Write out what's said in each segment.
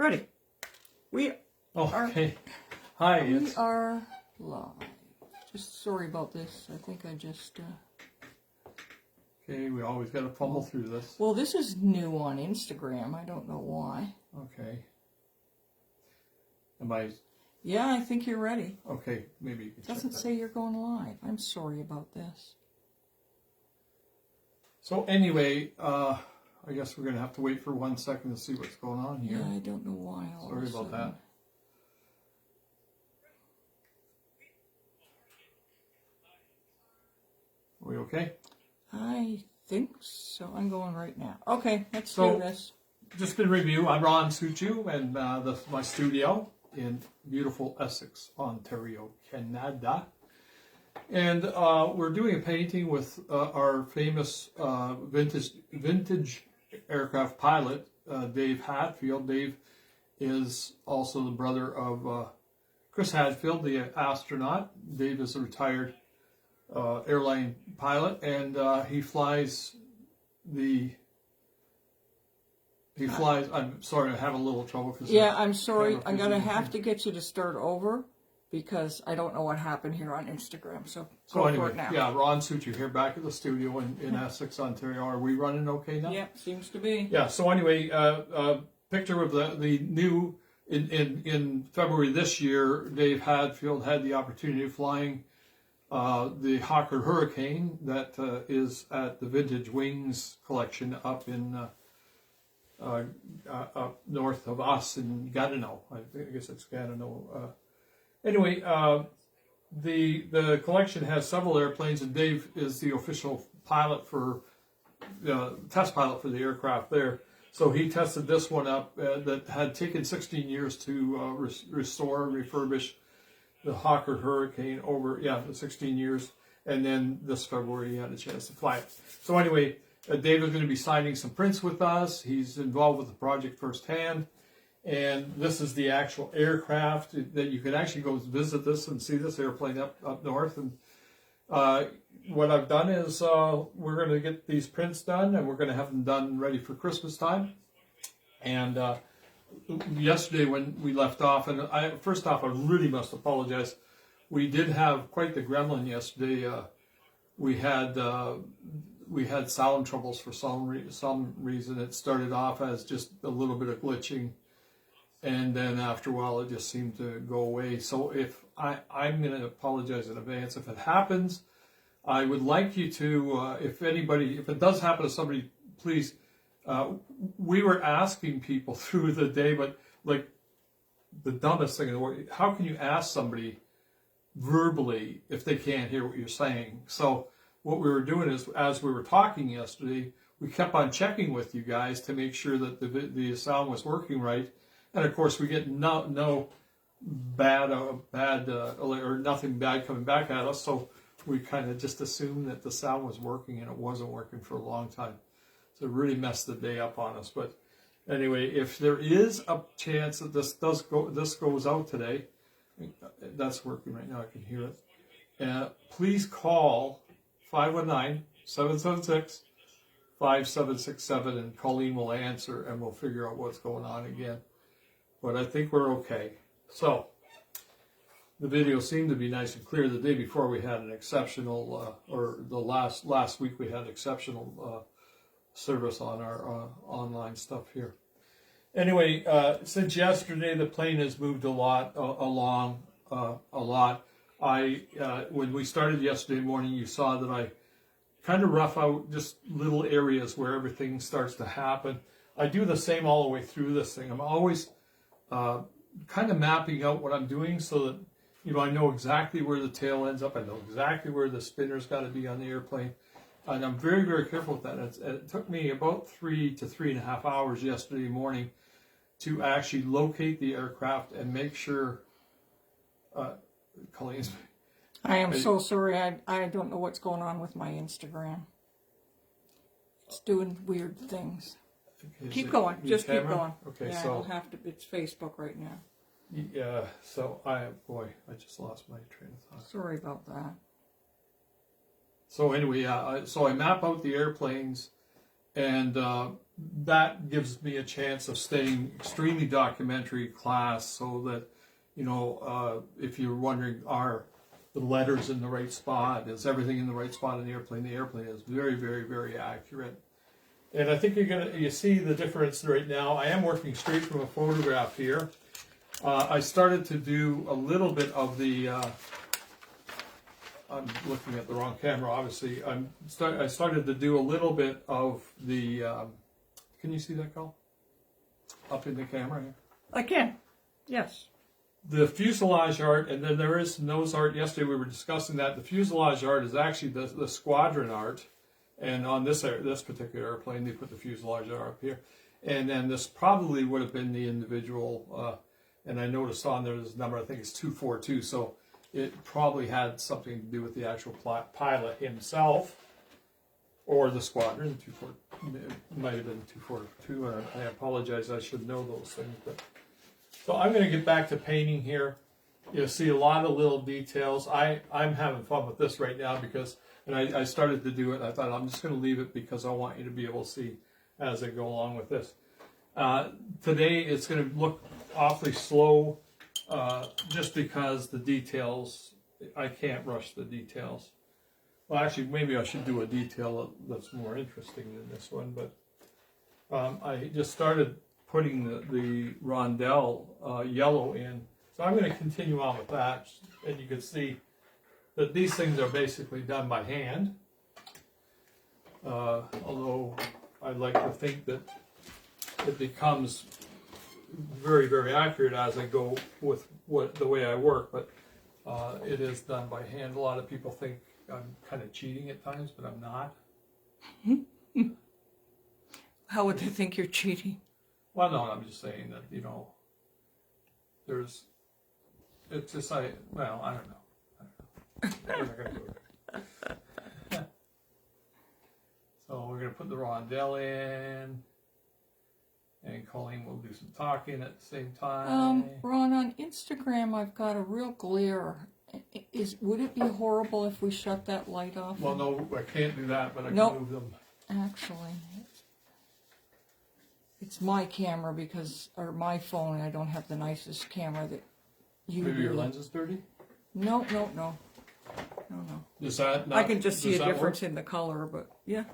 Ready. We okay. Hi. We are live. Just sorry about this. I think I just... Okay, we always got to fumble through this. Well, this is new on Instagram. I don't know why. Okay. Am I... Yeah, I think you're ready. Okay, maybe you can It doesn't say you're going live. I'm sorry about this. So anyway, I guess we're going to have to wait for 1 second to see what's going on here. Yeah, I don't know why. Sorry about that. Are we okay? I think so. I'm going right now. Okay, let's do this. Just in review, I'm Ron Suchiu, and this is my studio in beautiful Essex, Ontario, Canada. And we're doing a painting with our famous vintage aircraft pilot, Dave Hadfield. Dave is also the brother of Chris Hadfield, the astronaut. Dave is a retired airline pilot, and he flies the... He flies... I'm sorry, I have a little trouble. Yeah, I'm sorry. I'm going to have to get you to start over because I don't know what happened here on Instagram. So go anyway, for it now. Yeah, Ron Suchiu here back at the studio in Essex, Ontario. Are we running okay now? Yep, seems to be. Yeah, so anyway, picture of the new... In February this year, Dave Hadfield had the opportunity of flying the Hawker Hurricane that is at the Vintage Wings collection up in up north of us in Gatineau. I guess it's Gatineau. Anyway, the collection has several airplanes, and Dave is the official pilot for test pilot for the aircraft there. So he tested this one up that had taken 16 years to restore and refurbish the Hawker Hurricane over, the 16 years. And then this February he had a chance to fly it. So anyway, Dave is going to be signing some prints with us. He's involved with the project firsthand. And this is the actual aircraft that you can actually go visit this and see this airplane up north. And what I've done is we're going to get these prints done, and we're going to have them done ready for Christmas time. And yesterday when we left off, and first off, I really must apologize. We did have quite the gremlin yesterday. We had sound troubles for some reason. It started off as just a little bit of glitching, and then after a while it just seemed to go away. So if I'm going to apologize in advance if it happens. I would like you to, if it does happen to somebody, please. We were asking people through the day, but like the dumbest thing in the world, how can you ask somebody verbally if they can't hear what you're saying? So what we were doing is, as we were talking yesterday, we kept on checking with you guys to make sure that the sound was working right. And of course, we get no bad or nothing bad coming back at us. So we kind of just assumed that the sound was working, and it wasn't working for a long time. So it really messed the day up on us. But anyway, if there is a chance that this goes out today, that's working right now. I can hear it. Please call 519-776-5767, and Colleen will answer, and we'll figure out what's going on again. But I think we're okay. So the video seemed to be nice and clear. The day before we had an exceptional, or the last week we had exceptional service on our online stuff here. Anyway, since yesterday the plane has moved along a lot. When we started yesterday morning, you saw that I kind of rough out just little areas where everything starts to happen. I do the same all the way through this thing. I'm always kind of mapping out what I'm doing so that I know exactly where the tail ends up. I know exactly where the spinner's got to be on the airplane. And I'm very, very careful with that. It took me about 3 to 3.5 hours yesterday morning to actually locate the aircraft and make sure... Colleen's... I am so sorry. I don't know what's going on with my Instagram. It's doing weird things. Okay, keep going. Just keep going. Okay, yeah, so... I'll have to... It's Facebook right now. Yeah, so I just lost my train of thought. Sorry about that. So anyway, so I map out the airplanes and that gives me a chance of staying extremely documentary class, so that, you know, if you're wondering, are the letters in the right spot, is everything in the right spot in the airplane is very, very, very accurate. And I think you see the difference right now. I am working straight from a photograph here. I started to do a little bit of the, I'm looking at the wrong camera, obviously. I started to do a little bit of the, can you see that, Carl? Up in the camera here? I can, yes. The fuselage art, and then there is nose art. Yesterday we were discussing that. The fuselage art is actually the squadron art. And on this particular airplane, they put the fuselage art up here. And then this probably would have been the individual, and I noticed on there this number, I think it's 242, so it probably had something to do with the actual pilot himself, or the squadron. It might have been 242, I apologize, I should know those things. But so I'm going to get back to painting here. You'll see a lot of little details. I'm having fun with this right now because, and I started to do it, I thought I'm just going to leave it because I want you to be able to see as I go along with this. Today it's going to look awfully slow, just because the details, I can't rush the details. Well, actually, maybe I should do a detail that's more interesting than this one, but I just started putting the rondelle yellow in. So I'm going to continue on with that, and you can see that these things are basically done by hand. Although I'd like to think that it becomes very, very accurate as I go with the way I work, but it is done by hand. A lot of people think I'm kind of cheating at times, but I'm not. How would they think you're cheating? Well, no, I'm just saying that, you know, it's just well, I don't know. We're not gonna do it. So we're going to put the rondelle in, and Colleen will do some talking at the same time. Ron, on Instagram I've got a real glare. Would it be horrible if we shut that light off? Well, no, I can't do that, but I can move them. Actually, it's my camera or my phone. I don't have the nicest camera that you do. Maybe your lens is dirty? No. Is that not, I can just see a difference work? in the color, but yeah.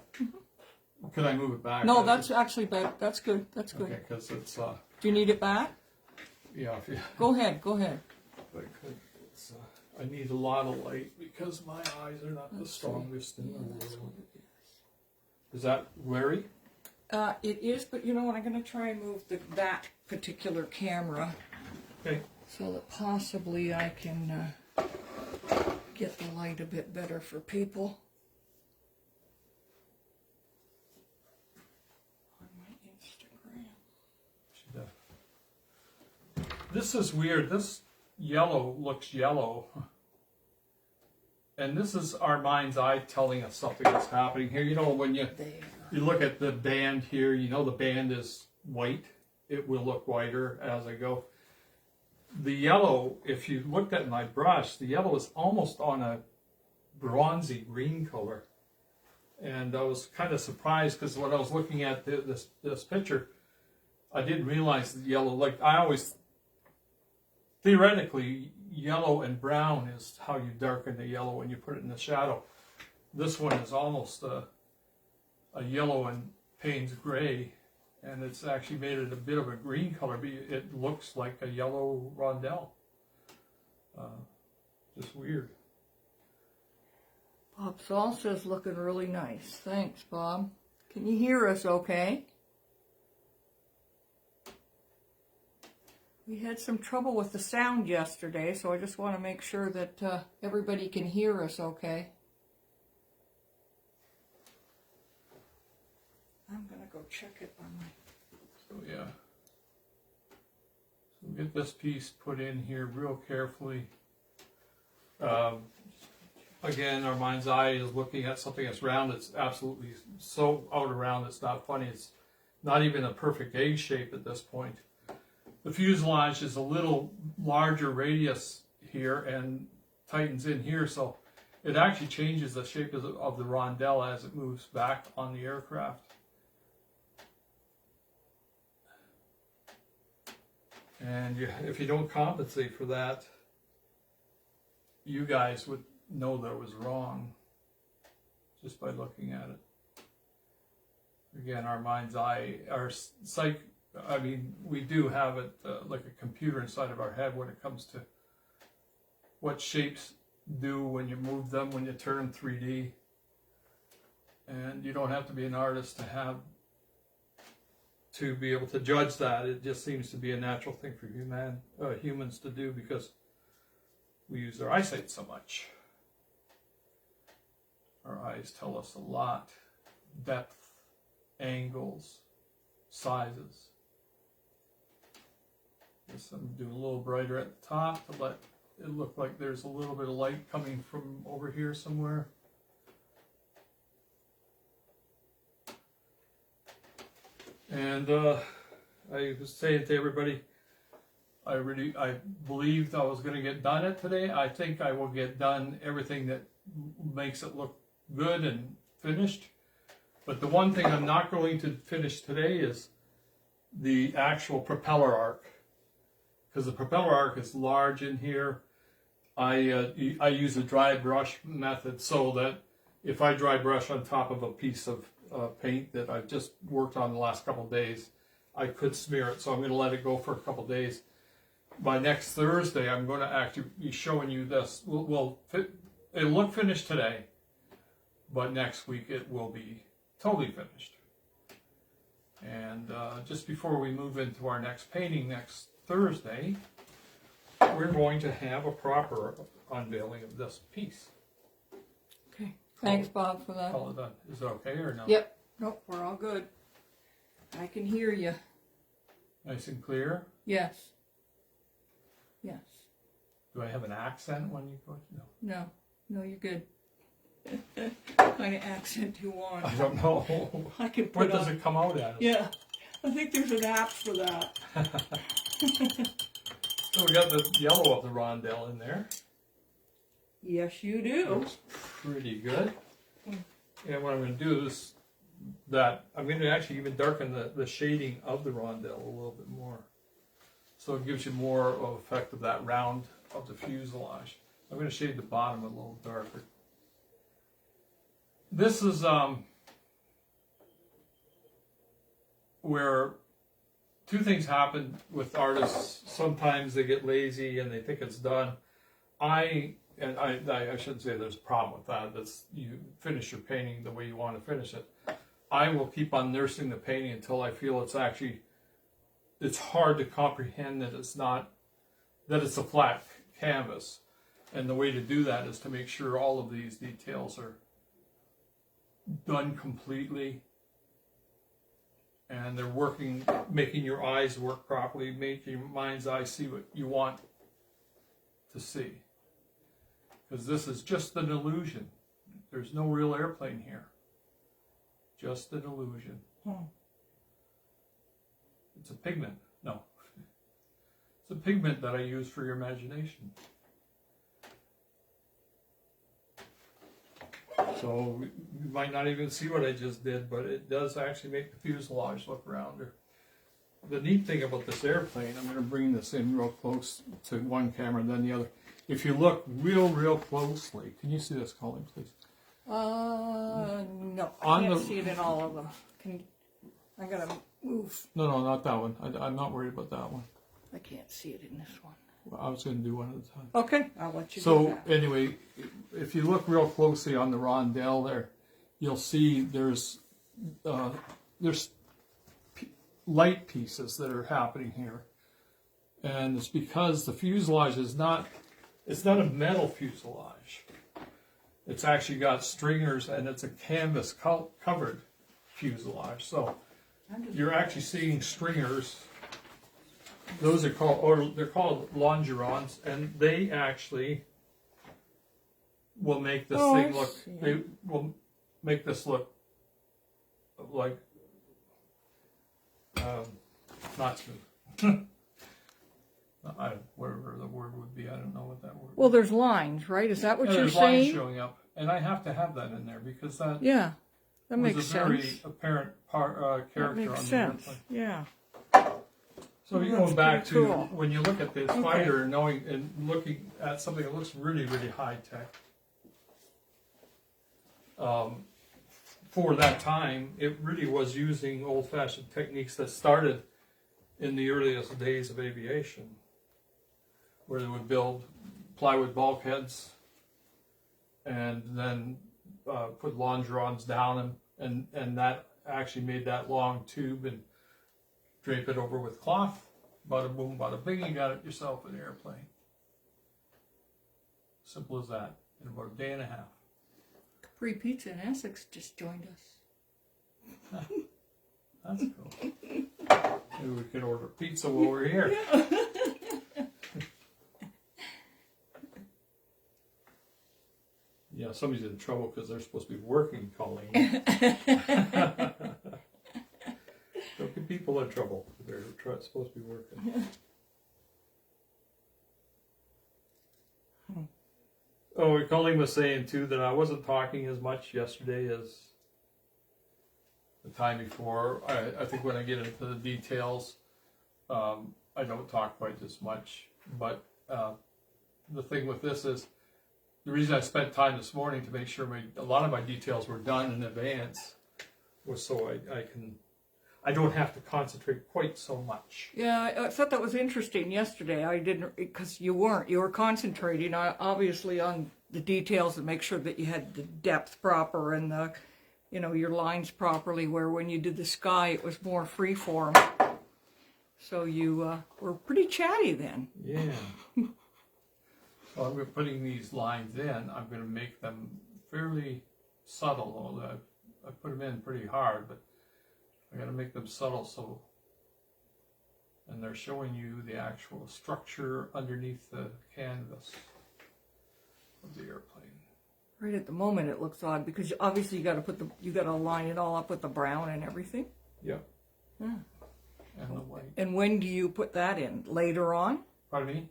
Can I move it back? No, that's actually bad. That's good. That's good. Okay, because it's, Do you need it back? yeah. If you, Go ahead. it's, I need a lot of light because my eyes are not the strongest in the world. Is that glary? It is, but you know what? I'm going to try and move that particular camera. Okay. So that possibly I can get the light a bit better for people. On my Instagram. This is weird. This yellow looks yellow. And this is our mind's eye telling us something that's happening here. You know, when you look at the band here, you know the band is white. It will look whiter as I go. The yellow, if you looked at my brush, the yellow is almost on a bronzy green color. And I was kind of surprised because when I was looking at this picture, I didn't realize the yellow, like I always, theoretically, yellow and brown is how you darken the yellow when you put it in the shadow. This one is almost a yellow and Payne's gray. And it's actually made it a bit of a green color, but it looks like a yellow rondelle. Just weird. Bob Salsa's looking really nice. Thanks, Bob. Can you hear us okay? We had some trouble with the sound yesterday, so I just want to make sure that everybody can hear us okay. I'm going to go check it on my... So yeah. So get this piece put in here real carefully. Again, our mind's eye is looking at something that's round. It's absolutely so out of round, it's not funny. It's not even a perfect egg shape at this point. The fuselage is a little larger radius here and tightens in here, so it actually changes the shape of the rondelle as it moves back on the aircraft. And if you don't compensate for that, you guys would know that it was wrong just by looking at it. Again, our mind's eye, our psych, I mean, we do have it like a computer inside of our head when it comes to what shapes do when you move them, when you turn them 3D. And you don't have to be an artist to be able to judge that. It just seems to be a natural thing for humans to do because we use our eyesight so much. Our eyes tell us a lot. Depth, angles, sizes. Guess I'm doing a little brighter at the top to let it look like there's a little bit of light coming from over here somewhere. And I was saying to everybody, I believed I was going to get done it today. I think I will get done everything that makes it look good and finished. But the one thing I'm not going to finish today is the actual propeller arc, because the propeller arc is large in here. I use a dry brush method so that if I dry brush on top of a piece of paint that I've just worked on the last couple of days, I could smear it. So I'm going to let it go for a couple of days. By next Thursday, I'm going to actually be showing you this. It'll look finished today, but next week it will be totally finished. And just before we move into our next painting next Thursday, we're going to have a proper unveiling of this piece. Okay. Thanks, Bob, for that. Call it done. Is it okay or no? Yep. Nope, we're all good. I can hear you. Nice and clear? Yes. Yes. Do I have an accent when you go? No. No, you're good. What kind of accent do you want? I don't know. I can put What does it come out as? Yeah, I think there's an app for that. So we got the yellow of the rondelle in there. Yes, you do. Looks pretty good. And what I'm going to do is that I'm going to actually even darken the shading of the rondelle a little bit more. So it gives you more of effect of that round of the fuselage. I'm going to shade the bottom a little darker. This is where two things happen with artists. Sometimes they get lazy and they think it's done. I shouldn't say there's a problem with that. That's, you finish your painting the way you want to finish it. I will keep on nursing the painting until I feel it's hard to comprehend that it's a flat canvas. And the way to do that is to make sure all of these details are done completely. And they're working, making your eyes work properly, making your mind's eye see what you want to see. Because this is just an illusion. There's no real airplane here. Just an illusion. It's a pigment. No. It's a pigment that I use for your imagination. So you might not even see what I just did, but it does actually make the fuselage look rounder. The neat thing about this airplane, I'm going to bring this in real close to one camera and then the other. If you look real closely, can you see this, Colleen, please? No, I can't see it in all of them. I gotta move. No, not that one. I'm not worried about that one. I can't see it in this one. Well, I was going to do one at a time. Okay, I'll let you do So that. anyway, if you look real closely on the rondelle there, you'll see there's light pieces that are happening here, and it's because the fuselage is not. It's not a metal fuselage. It's actually got stringers, and it's a canvas covered fuselage. So you're actually seeing stringers. Those are they're called longerons, and they actually will make this thing look. They will make this look like not smooth. Whatever the word would be, I don't know what that word. Well, there's lines, right? Is that what you're there's saying? lines showing up, and I have to have that in there because that that makes was a sense. very apparent character That makes on sense. the airplane. Yeah. So you're That's going back pretty to cool. when you look at this fighter, knowing and looking at something that looks really, really high tech. For that time, it really was using old-fashioned techniques that started in the earliest days of aviation, where they would build plywood bulkheads and then put longerons down them, and that actually made that long tube and drape it over with cloth. Bada boom, bada bing, you got it yourself an airplane. Simple as that, in about a day and a half. Capri Pizza in Essex just joined us. That's cool. Maybe we could order pizza while we're here. Yeah, somebody's in trouble because they're supposed to be working, Colleen. Don't get people in trouble. They're supposed to be working. Oh, Colleen was saying too that I wasn't talking as much yesterday as the time before. I think when I get into the details, I don't talk quite as much. But the thing with this is, the reason I spent time this morning to make sure a lot of my details were done in advance was so I don't have to concentrate quite so much. Yeah, I thought that was interesting yesterday. I didn't, because you weren't. You were concentrating obviously on the details and make sure that you had the depth proper and the, your lines properly. Where when you did the sky, it was more freeform. So you were pretty chatty then. Yeah. So I'm putting these lines in. I'm going to make them fairly subtle. Although I put them in pretty hard, but I got to make them subtle and they're showing you the actual structure underneath the canvas of the airplane. Right at the moment, it looks odd because obviously you got to line it all up with the brown and everything. Yeah. Yeah. And the white. And when do you put that in? Later on? Pardon me?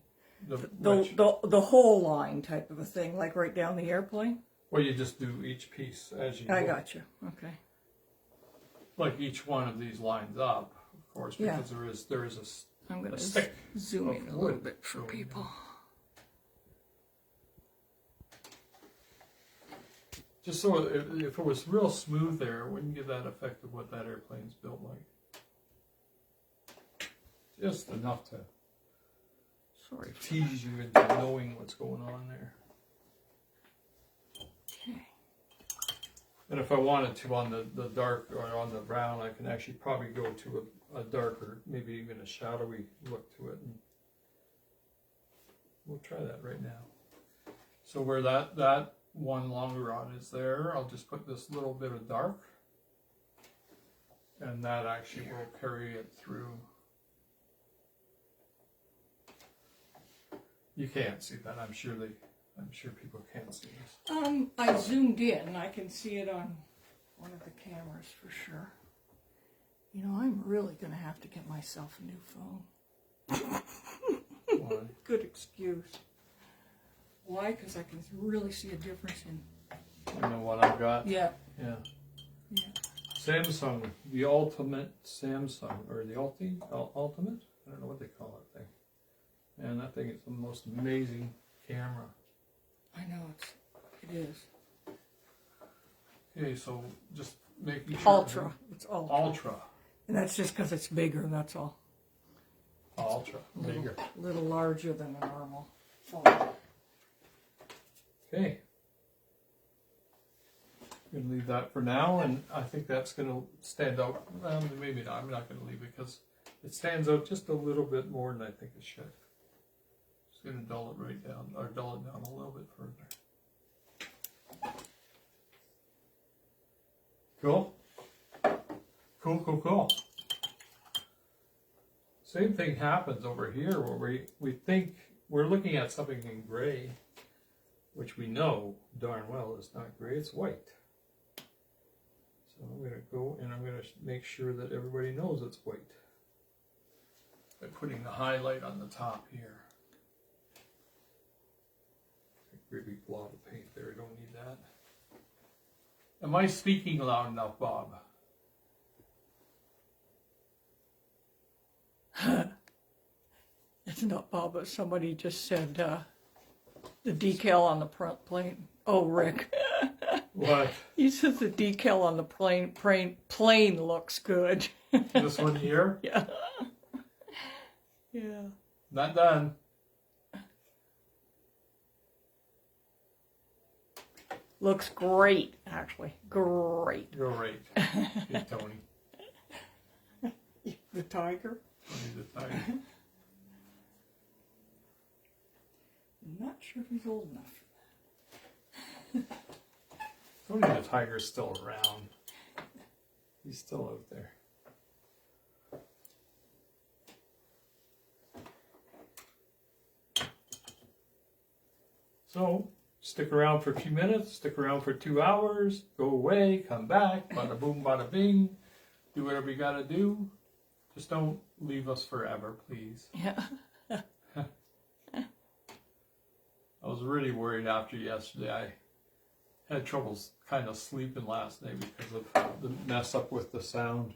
The whole line type of a thing, like right down the airplane? Well, you just do each piece as you go. I got you. Okay. Like each one of these lines up, of course, because there is I'm going a to stick zoom of in a little wood bit for going people. in. Just so if it was real smooth there, it wouldn't give that effect of what that airplane's built like. Just enough to Sorry. tease you into knowing what's going on there. Okay. And if I wanted to on the dark or on the brown, I can actually probably go to a darker, maybe even a shadowy look to it. And we'll try that right now. So where that one longeron is there, I'll just put this little bit of dark. And that actually will carry it through. You can't see that. I'm sure people can't see this. I zoomed in. I can see it on one of the cameras for sure. I'm really going to have to get myself a new phone. Why? Good excuse. Why? Because I can really see a difference in... You know what I've got? Yeah. Yeah. Yeah. Samsung, the ultimate Samsung, or the ultimate? I don't know what they call that thing. And that thing is the most amazing camera. I know, it is. Okay, so just making sure. Ultra. It's ultra. Ultra. And that's just because it's bigger, that's all. Ultra. Bigger. A little larger than a normal phone. Okay. I'm going to leave that for now, and I think that's going to stand out. Maybe not. I'm not going to leave it because it stands out just a little bit more than I think it should. Just going to dull it right down, or dull it down a little bit further. Cool? Cool. Same thing happens over here where we think we're looking at something in gray, which we know darn well is not gray, it's white. So I'm going to go and I'm going to make sure that everybody knows it's white by putting the highlight on the top here. Great big blob of paint there, I don't need that. Am I speaking loud enough, Bob? It's not Bubba. Somebody just said the decal on the front plane. Oh, Rick. What? He says the decal on the plane looks good. This one here? Yeah. Yeah. Not done. Looks great, actually. Great. You're right. Hey, Tony. The tiger? Tony the tiger. I'm not sure if he's old enough for that. Tony the tiger's still around. He's still out there. So, stick around for a few minutes, stick around for 2 hours, go away, come back, bada boom, bada bing, do whatever you gotta do. Just don't leave us forever, please. Yeah. I was really worried after yesterday. I had trouble kind of sleeping last night because of the mess up with the sound.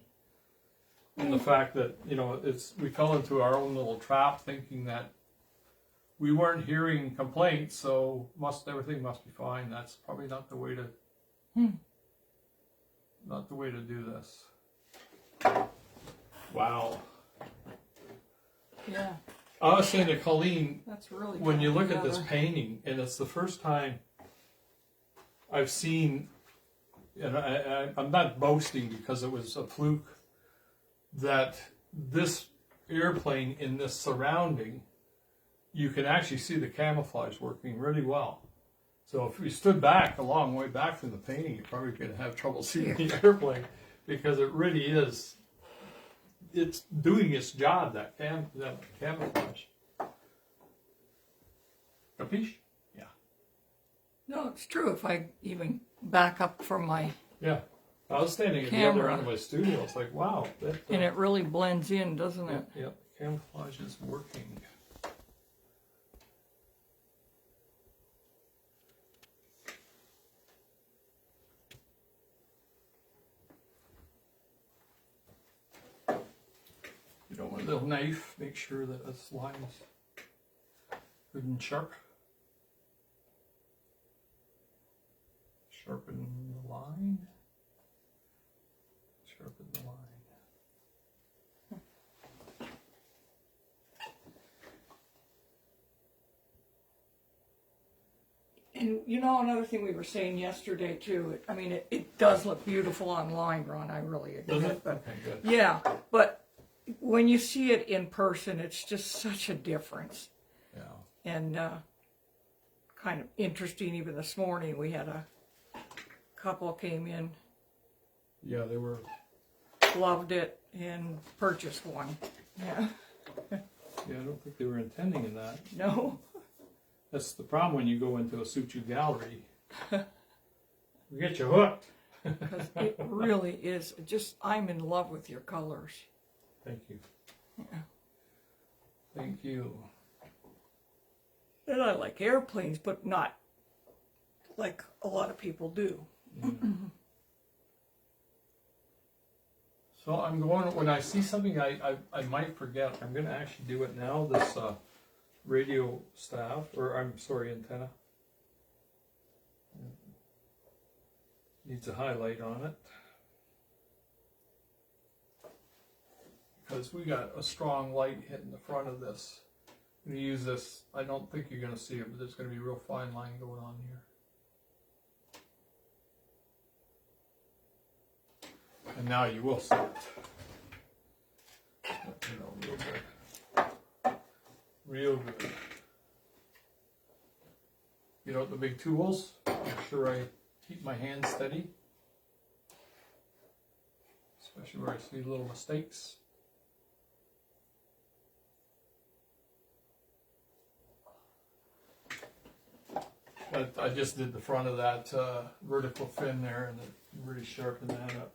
And the fact that, you know, we fell into our own little trap thinking that we weren't hearing complaints, so everything must be fine. That's probably not the way to not the way to do this. Wow. Yeah. I was saying to Colleen, That's really when you coming look at this together. painting, and it's the first time I've seen, and I'm not boasting because it was a fluke, that this airplane in this surrounding, you can actually see the camouflage working really well. So if we stood back a long way back from the painting, you're probably going to have trouble seeing the airplane because it really is. It's doing its job, that camouflage. Capiche? Yeah. No, it's true. If I even back up from my... Yeah. I was standing at the Camera. other end of my studio. It's like, wow. That, And it really blends in, doesn't yeah, it? yeah, camouflage is working. You know, with a little knife, make sure that this line is good and sharp. Sharpen the line. Sharpen the line. And you know, another thing we were saying yesterday too, I mean, it does look beautiful online, Ron, I really Does admit. it? But Okay, good. yeah, but when you see it in person, it's just such a difference. Yeah. And kind of interesting, even this morning, we had a couple came in, Yeah, they were. loved it, and purchased one. Yeah. Yeah, I don't think they were intending in that. No. That's the problem when you go into a Suchiu gallery. You get you hooked. Because it really is just, I'm in love with your colors. Thank you. Yeah. Thank you. And I like airplanes, but not like a lot of people do. Yeah. So I'm going, when I see something I might forget, I'm going to actually do it now. This radio staff, or I'm sorry, antenna. Needs a highlight on it. Because we got a strong light hitting the front of this. I'm going to use this, I don't think you're going to see it, but there's going to be a real fine line going on here. And now you will see it. You know, real good. Real good. You know, the big tools, make sure I keep my hands steady. Especially where I see little mistakes. But I just did the front of that vertical fin there and it really sharpened that up.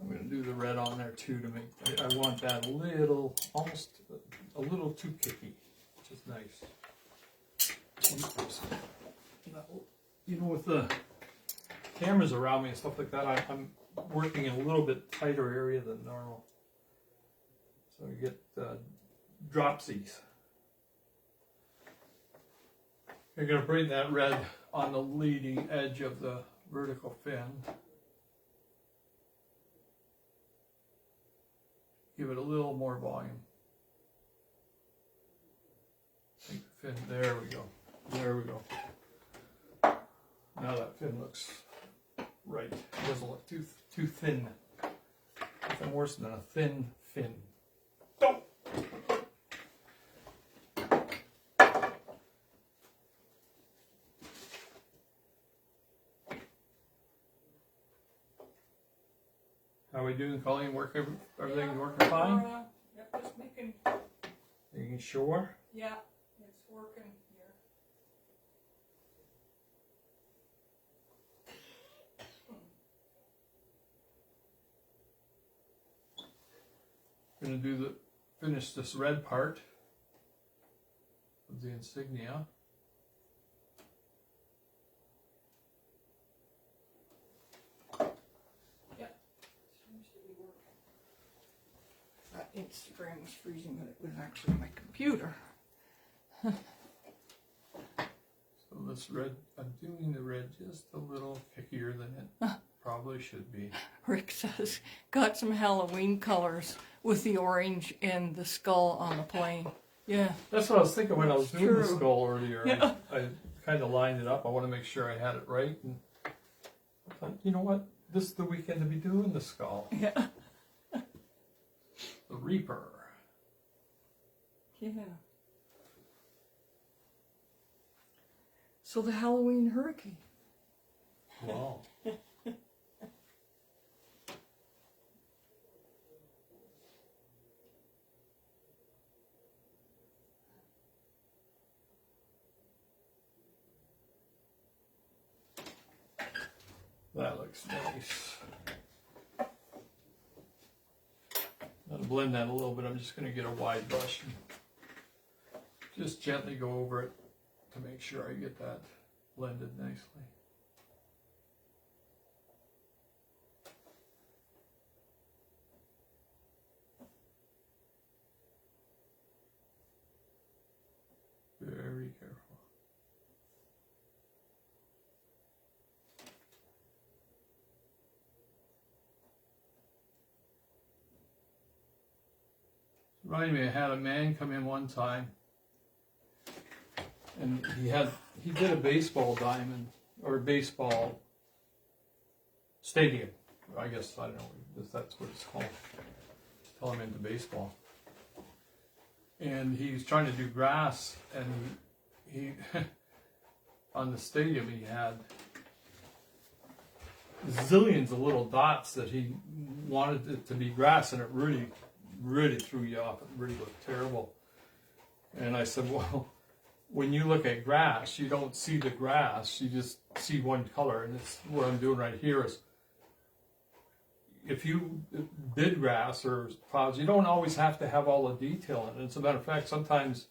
I'm going to do the red on there too to make, I want that a little, almost a little too kicky, which is nice. You know, with the cameras around me and stuff like that, I'm working in a little bit tighter area than normal. So you get dropsies. You're going to bring that red on the leading edge of the vertical fin. Give it a little more volume. Make the fin, there we go. There we go. Now that fin looks right. It doesn't look too thin. Nothing worse than a thin fin. Don't. How are we doing, Colleen? Everything working fine? Yep, just making. Making sure? Yeah, it's working here. Going to finish this red part of the insignia. Instagram was freezing, but it was actually my computer. So this red, I'm doing the red just a little pickier than it probably should be. Rick says, got some Halloween colors with the orange and the skull on the plane. Yeah. That's what I was thinking when I was doing the True. skull earlier. Yeah. I kind of lined it up. I want to make sure I had it right. And I thought, you know what? This is the weekend to be doing the skull. Yeah. The Reaper. Yeah. So the Halloween hurricane. Wow. That looks nice. I'll blend that a little bit. I'm just going to get a wide brush and just gently go over it to make sure I get that blended nicely. Very careful. Reminded me, I had a man come in one time, and he did a baseball diamond, or a baseball stadium. I guess, I don't know if that's what it's called. Tell him into baseball. And he was trying to do grass, and he on the stadium he had zillions of little dots that he wanted it to be grass, and it really threw you off. It really looked terrible. And I said, well, when you look at grass, you don't see the grass, you just see one color. And it's what I'm doing right here is, if you did grass or clouds, you don't always have to have all the detail in it. As a matter of fact, sometimes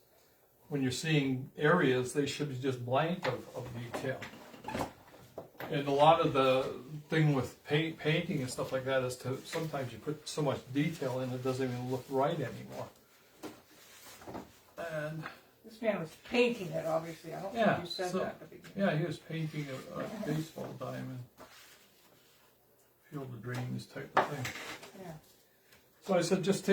when you're seeing areas, they should be just blank of detail. And a lot of the thing with painting and stuff like that is to sometimes you put so much detail in it doesn't even look right anymore. And This man was painting it, obviously. I don't think you said that at the beginning. yeah, he was painting a baseball diamond, field of dreams type of thing. Yeah. So I said, just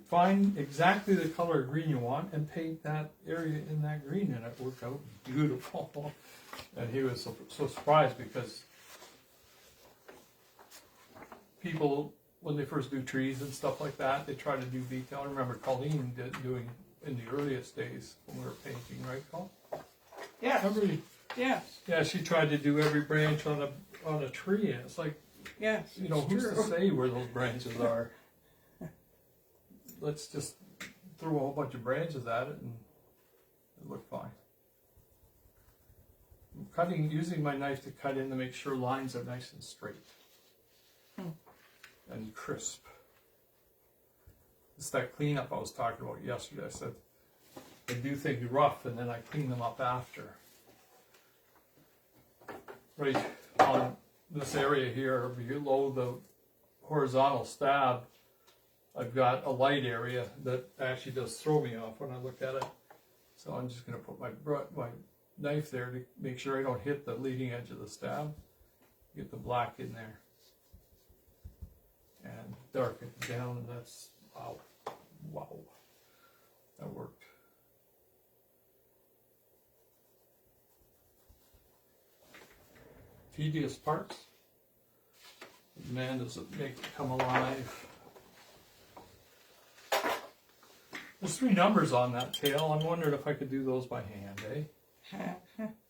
find exactly the color of green you want and paint that area in that green, and it worked out beautiful. And he was so surprised because people, when they first do trees and stuff like that, they try to do detail. I remember Colleen doing in the earliest days when we were painting, right, Col? Yeah. Remember? Yes. Yeah, she tried to do every branch on a tree, and it's like, Yes. you know, who's to say where those branches are? Let's just throw a whole bunch of branches at it, and it looked fine. I'm using my knife to cut in to make sure lines are nice and straight and crisp. It's that cleanup I was talking about yesterday. I said I do things rough and then I clean them up after. Right on this area here, below the horizontal stab, I've got a light area that actually does throw me off when I look at it. So I'm just going to put my knife there to make sure I don't hit the leading edge of the stab. Get the black in there. And darken it down, and that's, wow, wow, that worked. Tedious parts. Man, does it make it come alive. There's 3 numbers on that tail. I'm wondering if I could do those by hand, eh?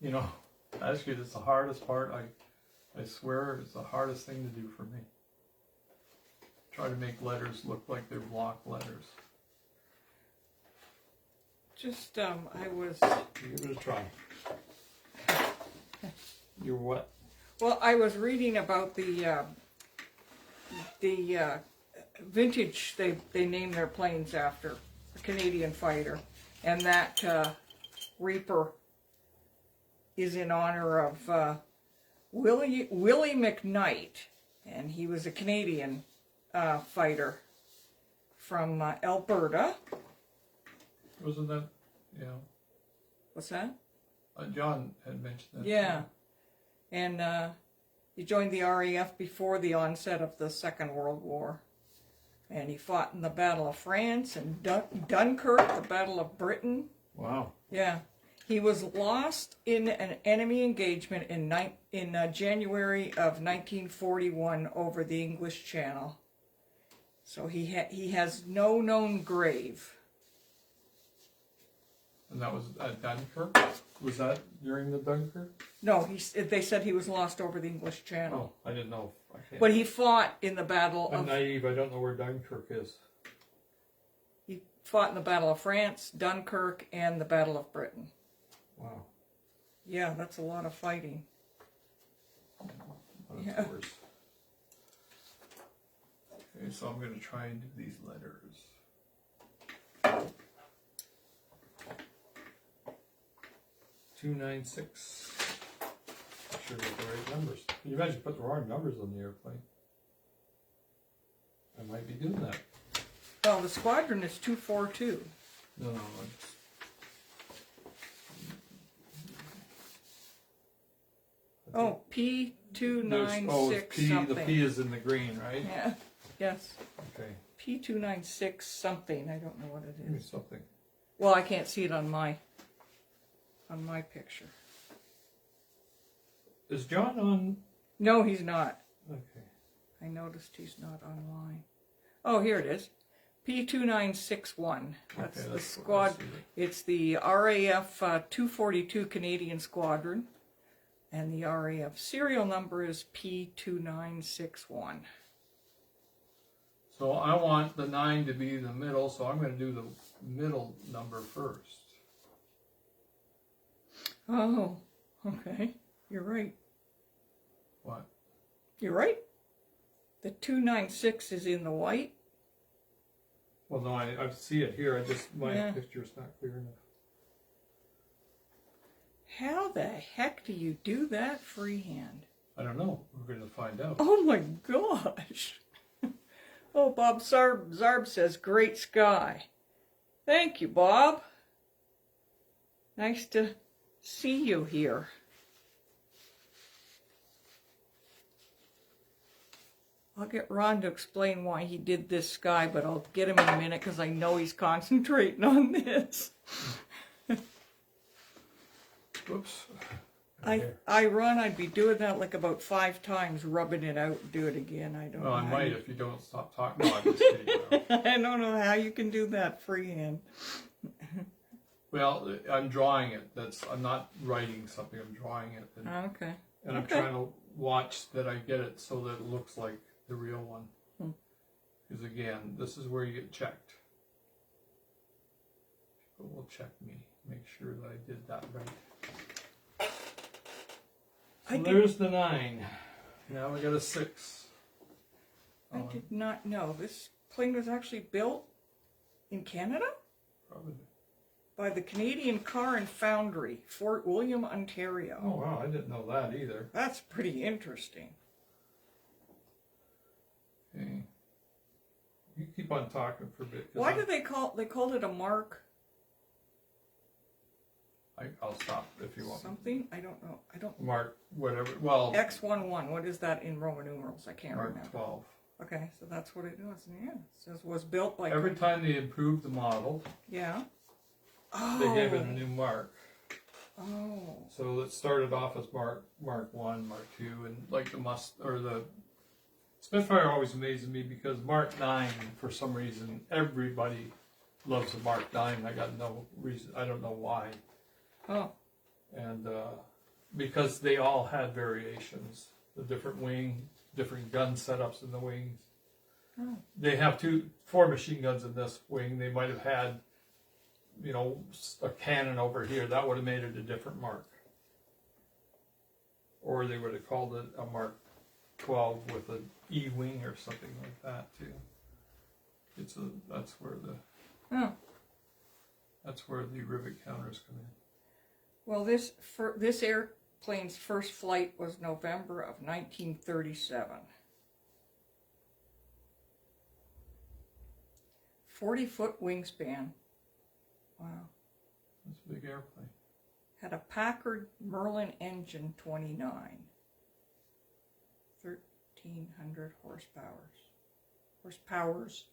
You know, actually, it's the hardest part. I swear it's the hardest thing to do for me. Try to make letters look like they're block letters. Just, I was... Give it a try. You're what? Well, I was reading about the vintage, they name their planes after a Canadian fighter, and that Reaper is in honor of Willie McKnight, and he was a Canadian fighter from Alberta. Wasn't that, yeah. What's that? John had mentioned that. Yeah. And he joined the RAF before the onset of the Second World War. And he fought in the Battle of France and Dunkirk, the Battle of Britain. Wow. Yeah. He was lost in an enemy engagement in January of 1941 over the English Channel. So he has no known grave. And that was at Dunkirk? Was that during the Dunkirk? No, they said he was lost over the English Channel. Oh, I didn't know. I can't. But he fought in the Battle I'm of... naive. I don't know where Dunkirk is. He fought in the Battle of France, Dunkirk, and the Battle of Britain. Wow. Yeah, that's a lot of fighting. That's Yeah. worse. Okay, so I'm going to try and do these letters. $296. I'm sure they're the right numbers. Can you imagine putting the wrong numbers on the airplane? I might be doing that. Well, the squadron is 242. No, Oh, P296 P, something. the P is in the green, right? Yeah, yes. Okay. P296 something. I don't know what it Give me is. something. Well, I can't see it on my picture. Is John on? No, he's not. Okay. I noticed he's not online. Oh, here it is. P2961. That's Okay, the that's squad. what I see. It's the RAF 242 Canadian Squadron. And the RAF serial number is P2961. So I want the 9 to be the middle, so I'm going to do the middle number first. Oh, okay. You're right. What? You're right. The 296 is in the white. Well, no, I see it here. My Yeah. picture's not clear enough. How the heck do you do that freehand? I don't know. We're going to find out. Oh my gosh. Oh, Bob Zarb says, great sky. Thank you, Bob. Nice to see you here. I'll get Ron to explain why he did this sky, but I'll get him in a minute because I know he's concentrating on this. Whoops. Ron, I'd be doing that like about 5 times, rubbing it out and do it again. I don't know. Well, I how might you- if you don't stop talking. No, I'm just kidding. No. I don't know how you can do that freehand. Well, I'm drawing it. I'm not writing something. I'm drawing it. Okay. And I'm Okay. trying to watch that I get it so that it looks like the real one. Because again, this is where you get checked. People will check me, make sure that I did that right. So there's the 9. Now we got a 6. I did not know. This plane was actually built in Canada? Probably. By the Canadian Car and Foundry, Fort William, Ontario. Oh wow, I didn't know that either. That's pretty interesting. Okay. You keep on talking for a bit. Why do they called it a mark? I'll stop if you want. Something? I don't know. I don't. Mark whatever. Well, X11. What is that in Roman numerals? I can't Mark remember. 12. Okay, so that's what it was. Yeah, it says was built by. Every time they improved the model, Yeah. Oh. they gave it a new mark. Oh. So it started off as Mark 1, Mark 2, and like the Spitfire always amazes me because Mark 9, for some reason, everybody loves the Mark 9. I got no reason. I don't know why. Oh. And because they all had variations, the different wing, different gun setups in the wings. Oh. They have 4 machine guns in this wing. They might have had, a cannon over here. That would have made it a different mark. Or they would have called it a Mark 12 with an E wing or something like that too. That's where the rivet counters come in. Well, this airplane's first flight was November of 1937. 40-foot wingspan. Wow. That's a big airplane. Had a Packard Merlin engine 29. 1,300 horsepowers.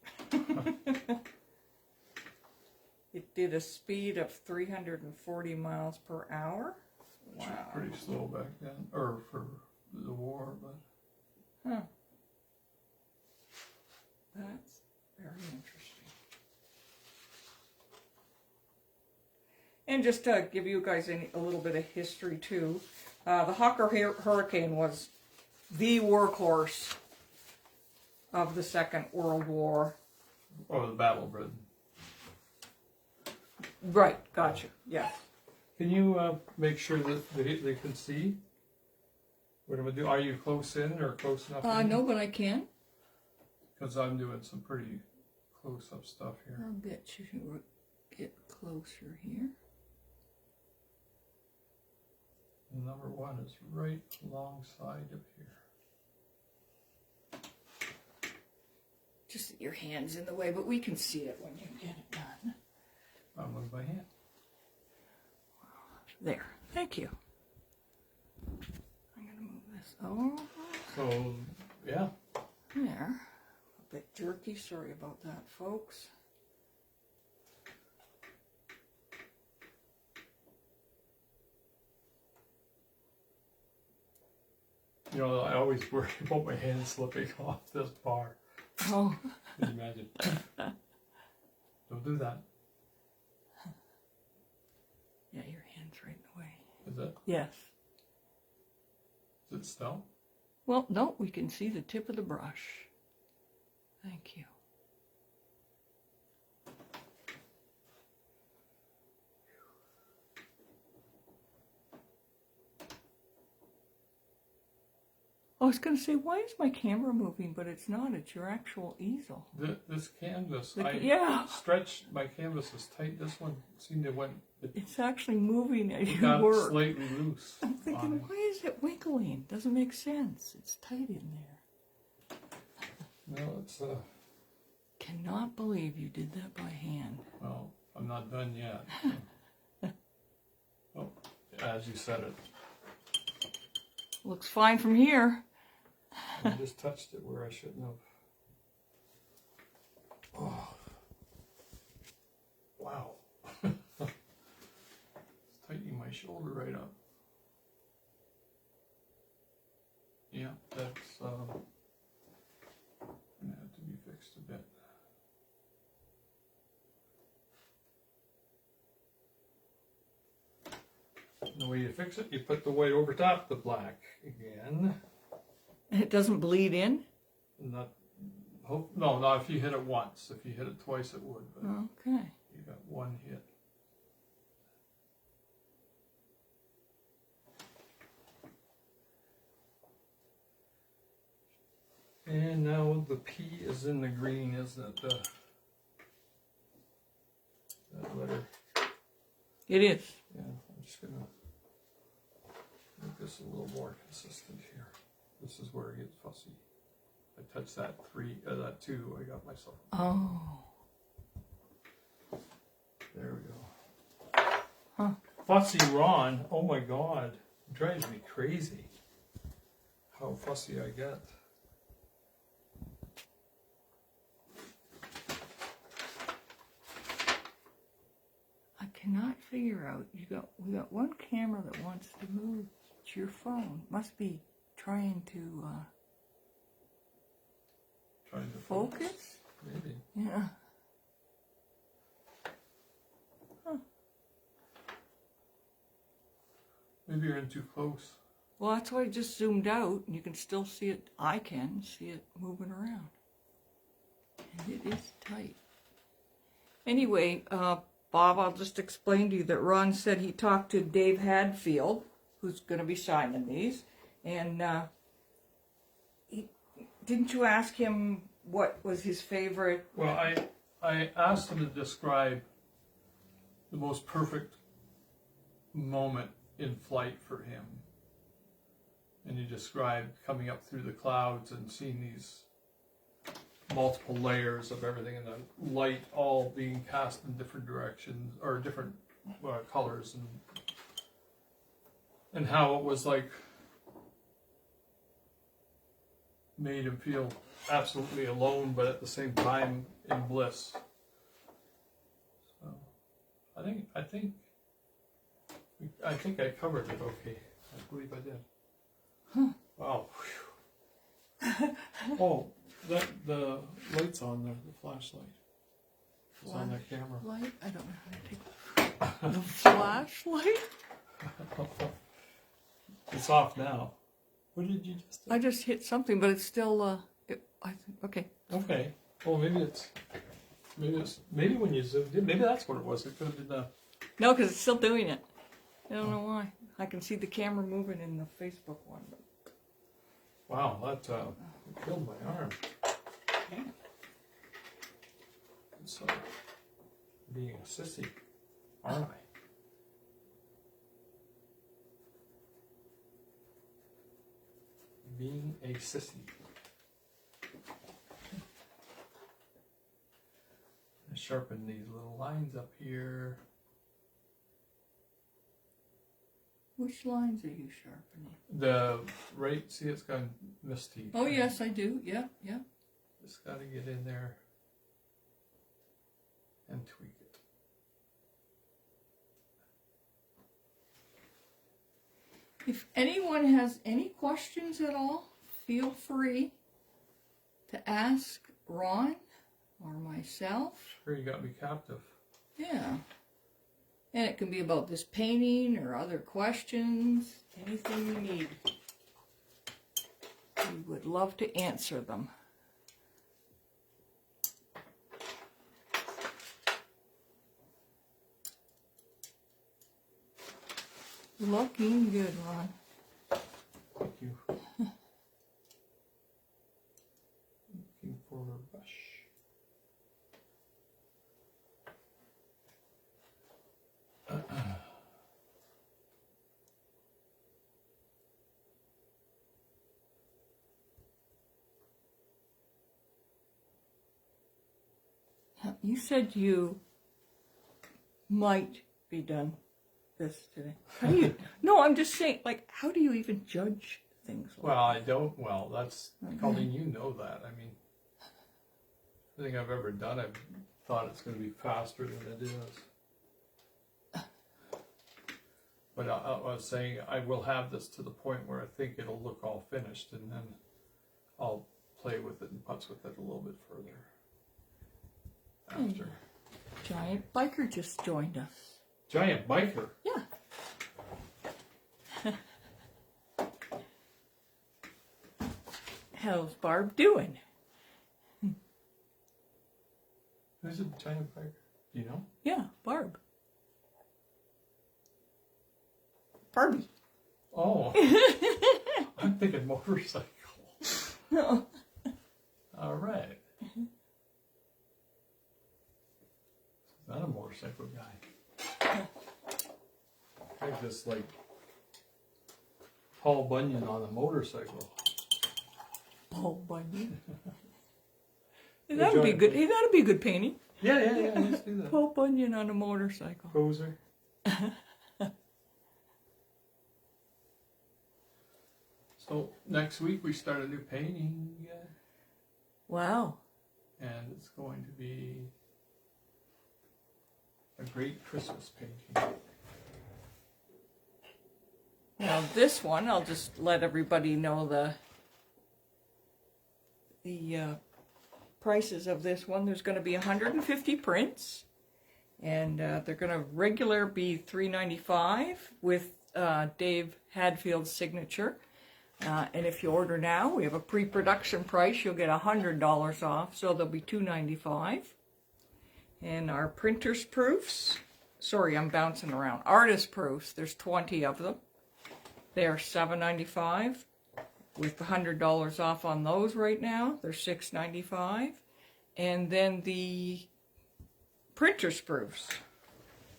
It did a speed of 340 miles per hour. Which Wow. was pretty slow back then, or for the war, but. Huh. That's very interesting. And just to give you guys a little bit of history too, the Hawker Hurricane was the workhorse of the Second World War. Oh, the Battle of Britain. Right, gotcha, yes. Can you make sure that they can see what I'm going to do? Are you close in or close enough in? No, but I can. Because I'm doing some pretty close-up stuff here. I'll get you to get closer here. And number 1 is right alongside of here. Just that your hand's in the way, but we can see it when you get it done. I'll move my hand. There, thank you. I'm going to move this over. So, yeah. There. A bit jerky, sorry about that, folks. I always worry about my hand slipping off this bar. Oh. Can you imagine? Don't do that. Yeah, your hand's right in the way. Is it? Yes. Is it still? Well, no, we can see the tip of the brush. Thank you. I was going to say, why is my camera moving? But it's not. It's your actual easel. This canvas, yeah. stretched my canvas is tight. This one seemed to went. It's actually moving as you got work. Slightly loose. I'm thinking, why is it wiggling? Doesn't make sense. It's tight in there. No, it's Cannot believe you did that by hand. Well, I'm not done yet. Oh, as you said it. Looks fine from here. I just touched it where I shouldn't have. Oh. Wow. It's tightening my shoulder right up. Yeah, that's gonna have to be fixed a bit. The way you fix it, you put the white over top the black again. And it doesn't bleed in? Not, no, if you hit it once. If you hit it twice, it would. But Okay. you got one hit. And now the P is in the green, isn't it? That letter. It is. Yeah, I'm just going to make this a little more consistent here. This is where it gets fussy. I I touched that that 2, I got myself. Oh. There we go. Huh. Fussy Ron, oh my God, drives me crazy. How fussy I get. I cannot figure out. We got one camera that wants to move. It's your phone. Must be trying to focus. Maybe. Yeah. Huh. Maybe you're in too close. Well, that's why I just zoomed out, and you can still see it. I can see it moving around. And it is tight. Anyway, Bob, I'll just explain to you that Ron said he talked to Dave Hadfield, who's going to be signing these, and didn't you ask him what was his favorite? Well, I asked him to describe the most perfect moment in flight for him. And he described coming up through the clouds and seeing these multiple layers of everything and the light all being cast in different directions or different colors, and how it was like made him feel absolutely alone, but at the same time in bliss. So I think I covered it okay. I believe I did. Huh. Wow. Oh, the light's on there, the flashlight. It's on that camera. Light? I don't know how to take the flashlight. It's off now. What did you just do? I just hit something, but it's still. Okay. Okay. Well, maybe when you zoomed in, maybe that's what it was. It could have been No, because it's still doing it. I don't know why. I can see the camera moving in the Facebook one. But... Wow, that killed my arm. Yeah. So, being a sissy, aren't I? Being a sissy. I sharpen these little lines up here. Which lines are you sharpening? See, it's gone misty. Oh, yes, I do. Yeah, yeah. Just got to get in there and tweak it. If anyone has any questions at all, feel free to ask Ron or myself. Sure, you got me captive. Yeah. And it can be about this painting or other questions, anything you need. We would love to answer them. Looking good, Ron. Thank you. Looking for a brush. You said you might be done this today. How do you? No, I'm just saying. Like, how do you even judge things? Like Well, I don't. Well, that's Colleen. You know that. I mean, everything I've ever done, I've thought it's going to be faster than it is. But I was saying I will have this to the point where I think it'll look all finished, and then I'll play with it and putz with it a little bit further. After. Giant biker just joined us. Giant biker. Yeah. How's Barb doing? Who's a giant biker? Do you know? Yeah, Barb. Barbie. Oh. I'm thinking motorcycle. No. All right. Not a motorcycle guy. I just like Paul Bunyan on a motorcycle. Paul Bunyan. That'd be good. Hey, that'd be a good painting. Yeah, let's do that. Paul Bunyan on a motorcycle. Poser. So next week we start a new painting again, Wow. and it's going to be a great Christmas painting. Now this one, I'll just let everybody know the prices of this one. There's going to be 150 prints, and they're going to regular be $3.95 with Dave Hadfield's signature. And if you order now, we have a pre-production price. You'll get $100 off, so they'll be $2.95. And our printer's proofs, sorry, I'm bouncing around. Artist proofs, there's 20 of them. They're $7.95 with $100 off on those right now. They're $6.95. And then the printer's proofs,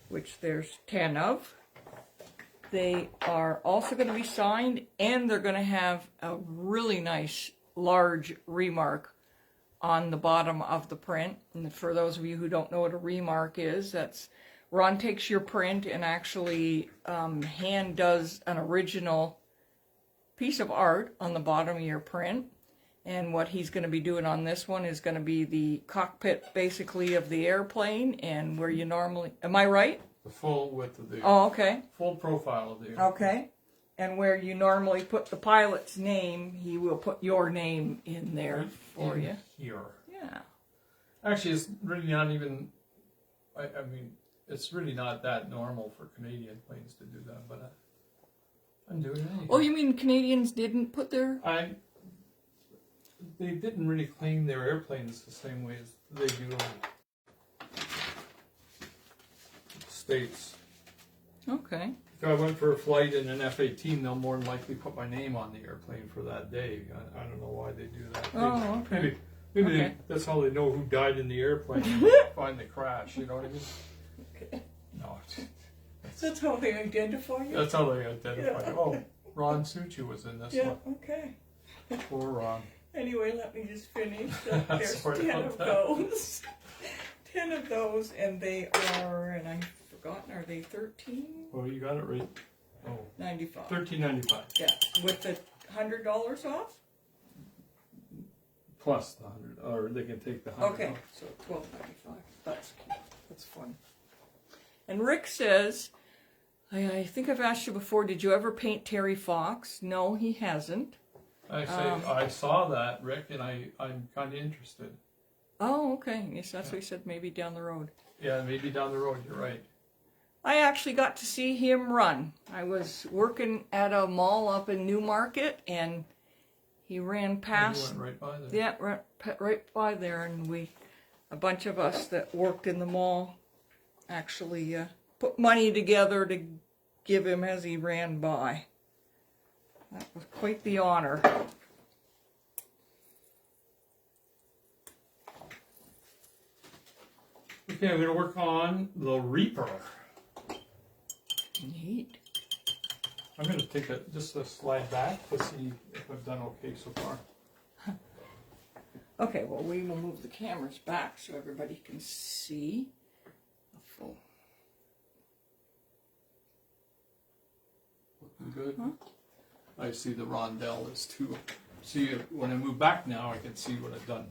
which there's 10 of. They are also going to be signed, and they're going to have a really nice large remark on the bottom of the print. And for those of you who don't know what a remark is, that's Ron takes your print and actually hand does an original piece of art on the bottom of your print. And what he's going to be doing on this one is going to be the cockpit, basically, of the airplane, and where you normally, am I right? The full width of the, Oh, okay. full profile of the. Okay. And where you normally put the pilot's name, he will put your name in there for you. Here. Yeah. Actually, it's really not even. I mean, it's really not that normal for Canadian planes to do that, but I'm doing it anyway. Oh, you mean Canadians didn't put their... They didn't really claim their airplanes the same way as they do in the States. Okay. If I went for a flight in an F-18, they'll more than likely put my name on the airplane for that day. I don't know why they do that. Oh, okay. Maybe Okay. that's how they know who died in the airplane. Find the crash, you know what I mean? Okay. No. That's how they identify you? That's how they identify. Yeah. Oh, Ron Suchiu was in this Yeah, one. okay. Poor Ron. Anyway, let me just finish. There's Sorry 10 about of that. those. 10 of those, and they are, and I've forgotten, are they 13? Well, you got it right. Oh, 95. $13.95 Yeah, with the $100 off? plus the 100, or they can take the 100. Okay, off. so $12.95. That's cute. That's fun. And Rick says, I think I've asked you before, did you ever paint Terry Fox? No, he hasn't. I saw that, Rick, and I'm kind of interested. Oh, okay. Yes, that's what he said, maybe down the road. Yeah, maybe down the road. You're right. I actually got to see him run. I was working at a mall up in Newmarket, and he ran past. You went right by there. Yeah, right by there, and a bunch of us that worked in the mall, actually put money together to give him as he ran by. That was quite the honor. Okay, I'm going to work on the Reaper. Neat. I'm going to take just a slide back to see if I've done okay so far. Okay, well, we will move the cameras back so everybody can see the full. Looking good. Huh? I see the rondelle is too. See, when I move back now, I can see what I've done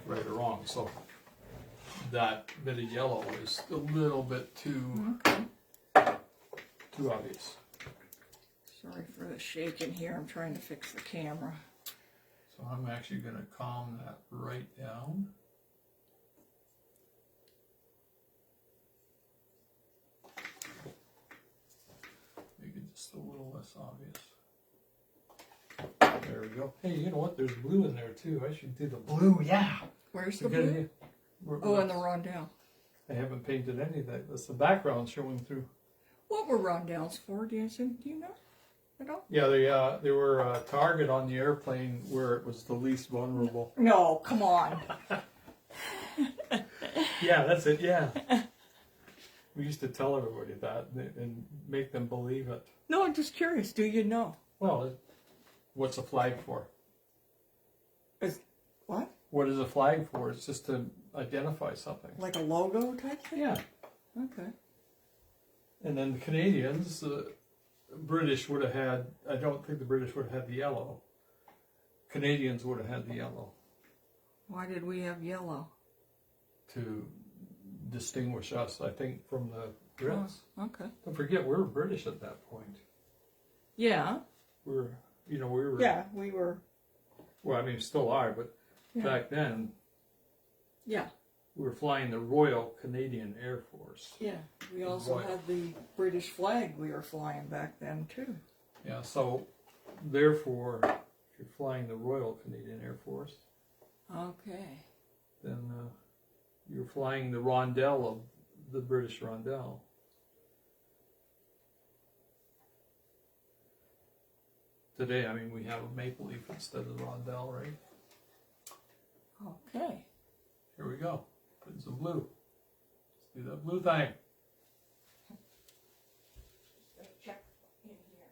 right or wrong. So that bit of yellow is a little bit too obvious. Sorry for the shaking here. I'm trying to fix the camera. So I'm actually going to calm that right down. Make it just a little less obvious. There we go. Hey, you know what? There's blue in there too. I should do the blue. Yeah. Where's the We gotta blue? do- Oh, and the rondelle. I haven't painted any of that. That's the background showing through. What were rondelles for, do you know at all? Yeah, they were a target on the airplane where it was the least vulnerable. No, come on. Yeah, that's it. Yeah. We used to tell everybody that and make them believe it. No, I'm just curious. Do you know? Well, what's a flag for? Is what? What is a flag for? It's just to identify something. Like a logo type thing? Yeah. Okay. And then the Canadians, the British would have had, I don't think the British would have had the yellow. Canadians would have had the yellow Why did we have yellow? to distinguish us, I think, from the Brits. Oh, okay. Don't forget, we were British at that point. Yeah. We were, we were. Yeah, we were. Well, I mean, still are, but back then, Yeah. we were flying the Royal Canadian Air Force. Yeah. We also Royal. had the British flag we were flying back then too. Yeah, so therefore, if you're flying the Royal Canadian Air Force, Okay. then you're flying the rondelle of the British rondelle. Today, I mean, we have a maple leaf instead of the rondelle, right? Okay. Here we go. Put in some blue. Let's do that blue thing. Check in here.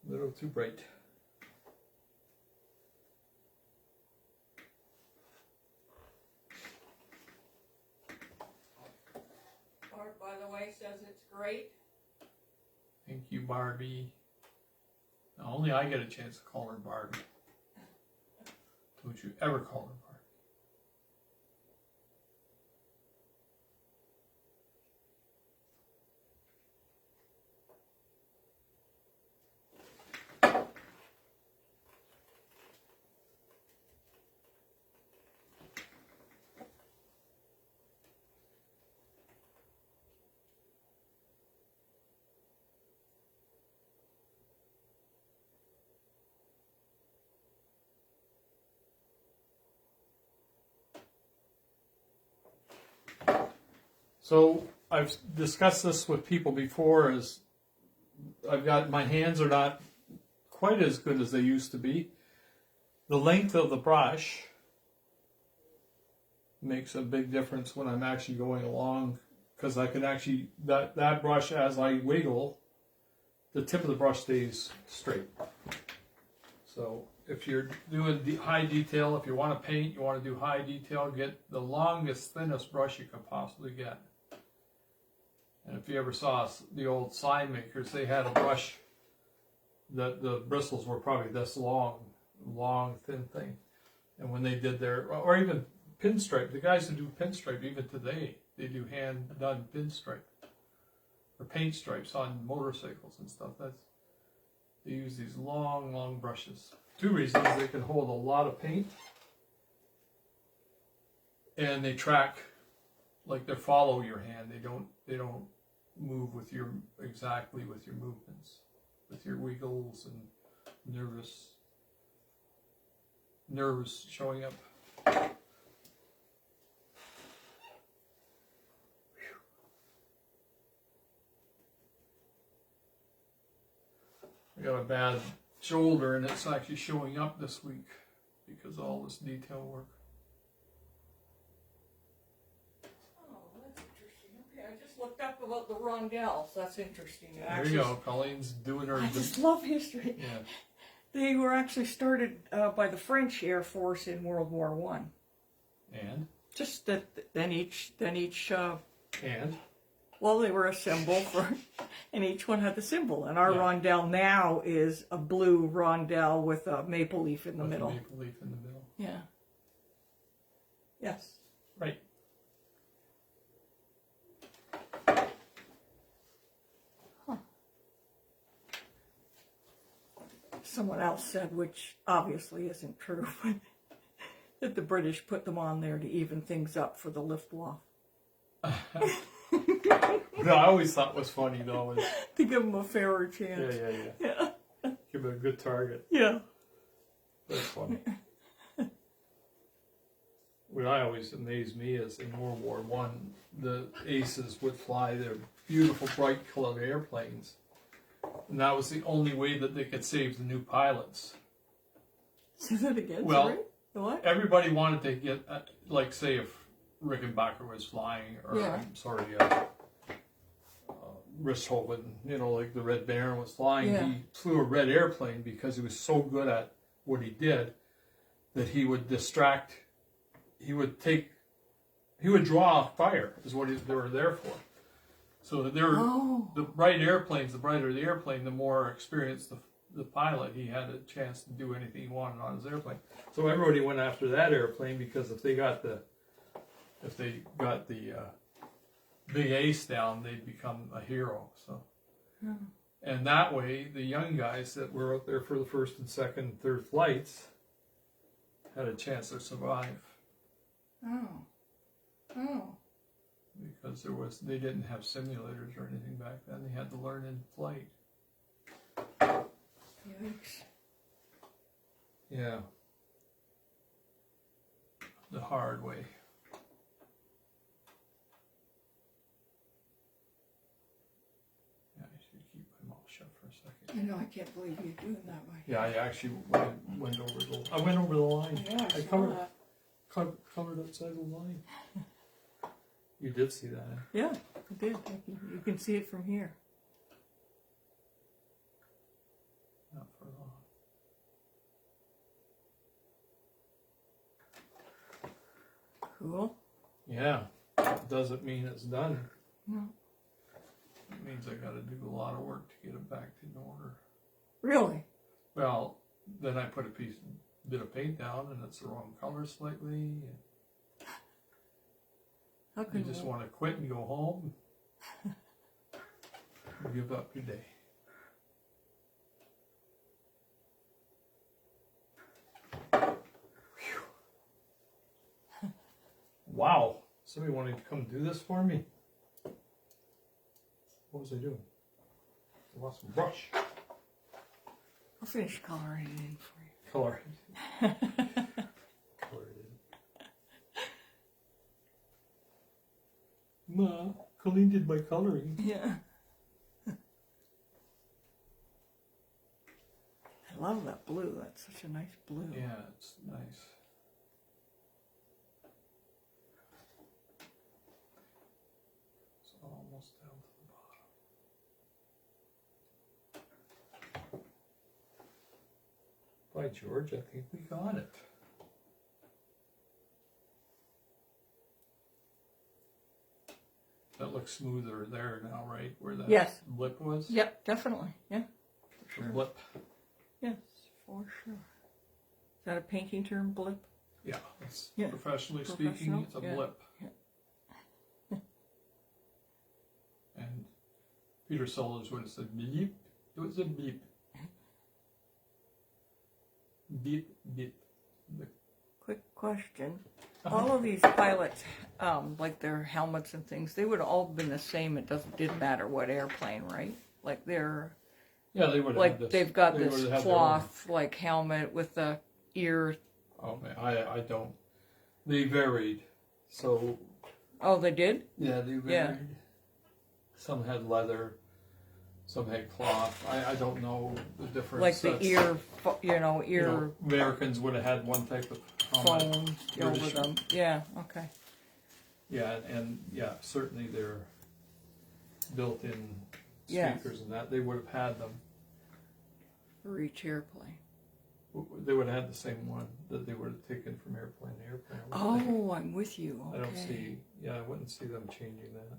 A little too bright. Art, by the way, says it's great. Thank you, Barbie. Now, only I get a chance to call her Barbie. Don't you ever call her Barbie. So I've discussed this with people before, as I've got, my hands are not quite as good as they used to be. The length of the brush makes a big difference when I'm actually going along, because I can actually, that brush, as I wiggle, the tip of the brush stays straight. So if you're doing high detail, if you want to paint, you want to do high detail, get the longest, thinnest brush you can possibly get. And if you ever saw the old sign makers, they had a brush that the bristles were probably this long, thin thing. And when they did their, or even pinstripe, the guys who do pinstripe, even today, they do hand-done pinstripe. Or paint stripes on motorcycles and stuff. They use these long brushes. Two reasons: they can hold a lot of paint, and they track, like they follow your hand. They don't move with your movements, with your wiggles and nerves showing up. I got a bad shoulder, and it's actually showing up this week because of all this detail work. Oh, that's interesting. Okay, I just looked up about the rondelles. That's interesting. There you go. Colleen's doing her. I just love history. Yeah. They were actually started by the French Air Force in World War One. And? Just that. Then each. And? Well, they were a symbol for, and each one had the symbol. And our rondelle now is a blue rondelle with a maple leaf in the middle. A maple leaf in the middle. Yeah. Yes. Right. Huh. Someone else said, which obviously isn't true, but that the British put them on there to even things up for the Luftwaffe. What I always thought was funny, though, is To give them a fairer chance. Yeah. Give it a good target. Yeah. That's funny. What I always amazed me is in World War One, the aces would fly their beautiful, bright-colored airplanes, And that was the only way that they could save the new pilots. Say that again. Well, sorry? The what? Everybody wanted to get, like, say, if Rickenbacker was flying, or Yeah. Richthofen, you know, like the Red Baron was flying. Yeah. He flew a red airplane because he was so good at what he did that he would distract. He would draw fire. Is what they were there for. So that the right airplanes, the brighter the airplane, the more experienced the pilot. He had a chance to do anything he wanted on his airplane. So everybody went after that airplane because if they got the big ace down, they'd become a hero. So, and that way, the young guys that were out there for the first and second, and third flights had a chance to survive. Oh. Because they didn't have simulators or anything back then. They had to learn in flight. Yikes. Yeah. The hard way. Yeah, I should keep my mouth shut for a second. I know, I can't believe you're doing that way. Yeah, I actually went over the line. Yeah, I covered outside the line. You did see that, eh? Yeah, I did. You can see it from here. Not for long. Cool. Yeah. It doesn't mean it's done. No. It means I got to do a lot of work to get it back in order. Really? Well, then I put a bit of paint down, and it's the wrong color slightly. How You can just want to quit and go home. And give up your day. Wow. Somebody wanted to come do this for me? What was I doing? I lost some brush. I'll finish coloring it in for you. Color. Color it in. Ma, Colleen did my coloring. Yeah. I love that blue. That's such a nice blue. Yeah, it's nice. It's almost down to the bottom. By George, I think we got it. That looks smoother there now, right? Where that Yes. blip was? Yep, definitely. Yeah. The blip. Yes, for sure. Is that a painting term, blip? Yeah, it's Yeah. professionally Professional, speaking, it's a yeah. blip. Yeah. And Peter Sellers would have said beep. It was a beep. Beep, beep. Quick question. All of these pilots, like their helmets and things, they would all been the same. Didn't matter what airplane, right? Like they're Yeah, they would have like had this. they've got they would this have had cloth like helmet with the ear. their own. Oh man, I don't. They varied. So Oh, they did? yeah, they varied. Yeah. Some had leather. Some had cloth. I don't know the difference. Like the That's- ear, you know, Americans would have had one type of helmet. phone British- over them. Yeah. Okay. Yeah, and yeah, certainly their built-in Yes. speakers and that, they would have had them. For each airplane. They would have had the same one that they would have taken from airplane to airplane. Oh, I'm with you. Okay. I don't see, I wouldn't see them changing that.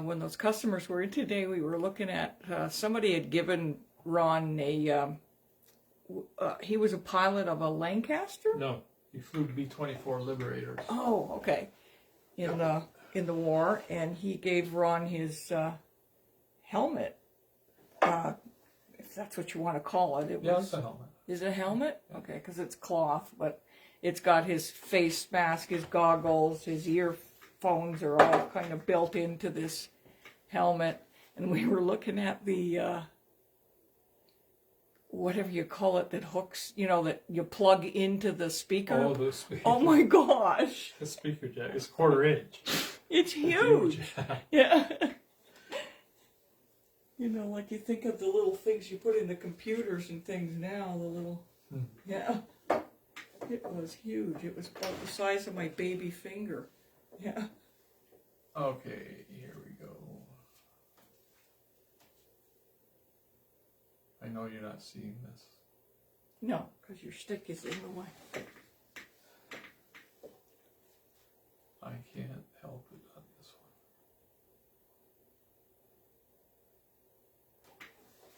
When those customers were in today, we were looking at somebody had given Ron a. He was a pilot of a Lancaster. No, he flew B-24 Liberators. Oh, okay. In the war, and he gave Ron his helmet. If that's what you want to call it. Yeah, it's a helmet. Is it a helmet? Okay, because it's cloth, but it's got his face mask, his goggles, his earphones are all kind of built into this helmet. And we were looking at the, whatever you call it, that hooks, that you plug into the speaker. Oh, the speaker. Oh my gosh. The speaker jack is 1/4 inch. It's huge. Huge. Yeah. You know, like you think of the little things you put in the computers and things now, the little, yeah. It was huge. It was about the size of my baby finger. Yeah. Okay, here we go. I know you're not seeing this. No, because your stick is in the way. I can't help it on this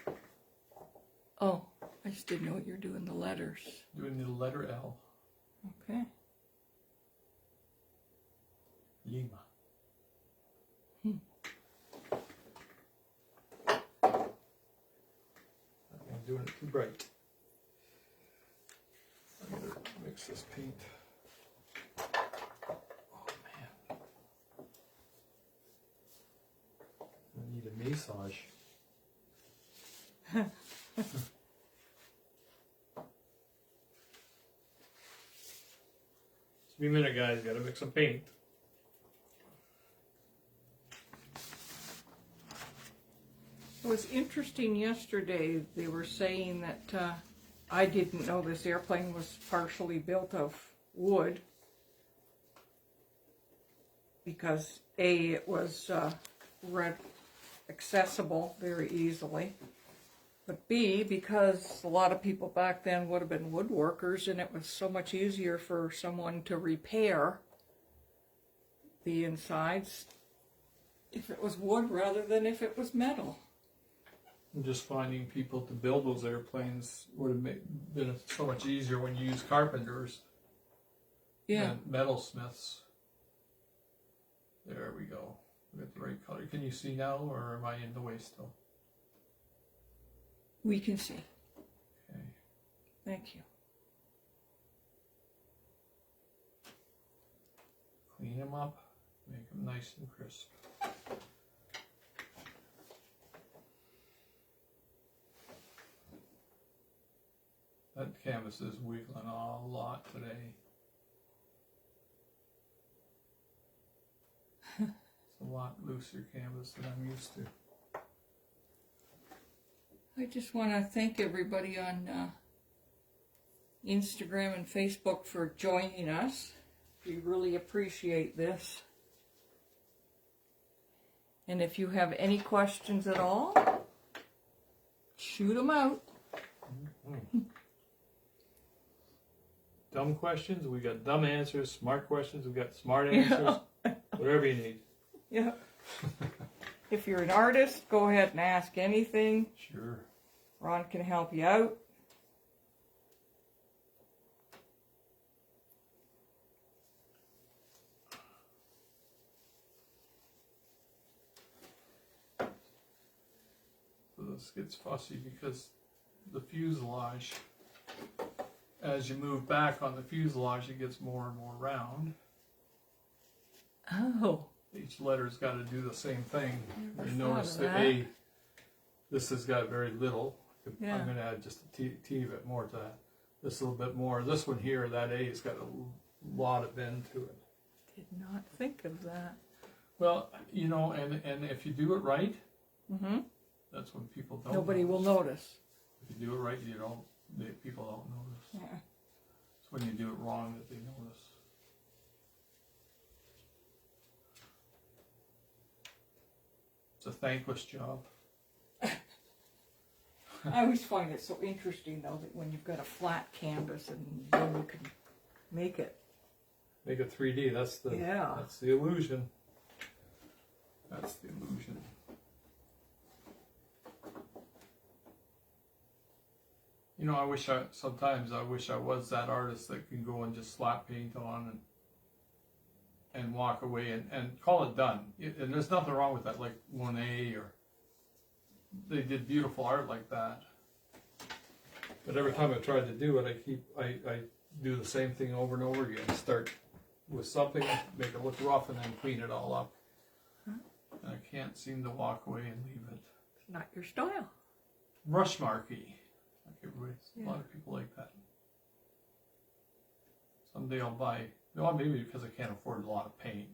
one. Oh, I just didn't know what you're doing, the letters. Doing the letter L. Okay. Lima. I'm doing it too bright. I gotta mix this paint. Oh man. I need a massage. Just be a minute, guys. Gotta mix some paint. It was interesting yesterday. They were saying that I didn't know this airplane was partially built of wood because A, it was accessible very easily, but B, because a lot of people back then would have been woodworkers and it was so much easier for someone to repair the insides if it was wood rather than if it was metal. And just finding people to build those airplanes would have been so much easier when you use carpenters Yeah. and metalsmiths. There we go. We got the right color. Can you see now, or am I in the way still? We can see. Okay. Thank you. Clean them up, make them nice and crisp. That canvas is wiggling a lot today. It's a lot looser canvas than I'm used to. I just want to thank everybody on Instagram and Facebook for joining us. We really appreciate this. And if you have any questions at all, shoot them out. Dumb questions, we got dumb answers. Smart questions, we got smart answers. Whatever you need. Yeah. If you're an artist, go ahead and ask anything. Sure. Ron can help you out. So this gets fussy because the fuselage, as you move back on the fuselage, it gets more and more round. Oh. Each letter's got to do the same thing. Never You thought notice of the that. A, this has got very little. Yeah. I'm going to add just a teeny bit more to that. This a little bit more. This one here, that A has got a lot of bend to it. Did not think of that. Well, you know, and if you do it right, Mm-hmm. that's when people don't Nobody notice. will notice. If you do it right, people don't notice. Yeah. It's when you do it wrong that they notice. It's a thankless job. I always find it so interesting, though, that when you've got a flat canvas and then you can make it. Make it 3D. That's the illusion. That's the illusion. You know, sometimes I wish I was that artist that can go and just slap paint on and walk away and call it done. And there's nothing wrong with that, like Monet or they did beautiful art like that. But every time I tried to do it, I do the same thing over and over again. Start with something, make it look rough, and then clean it all up. And I can't seem to walk away and leave it. It's not your style. Brush marky. Like everybody, Yeah. a lot of people like that. Someday I'll buy, well, maybe because I can't afford a lot of paint.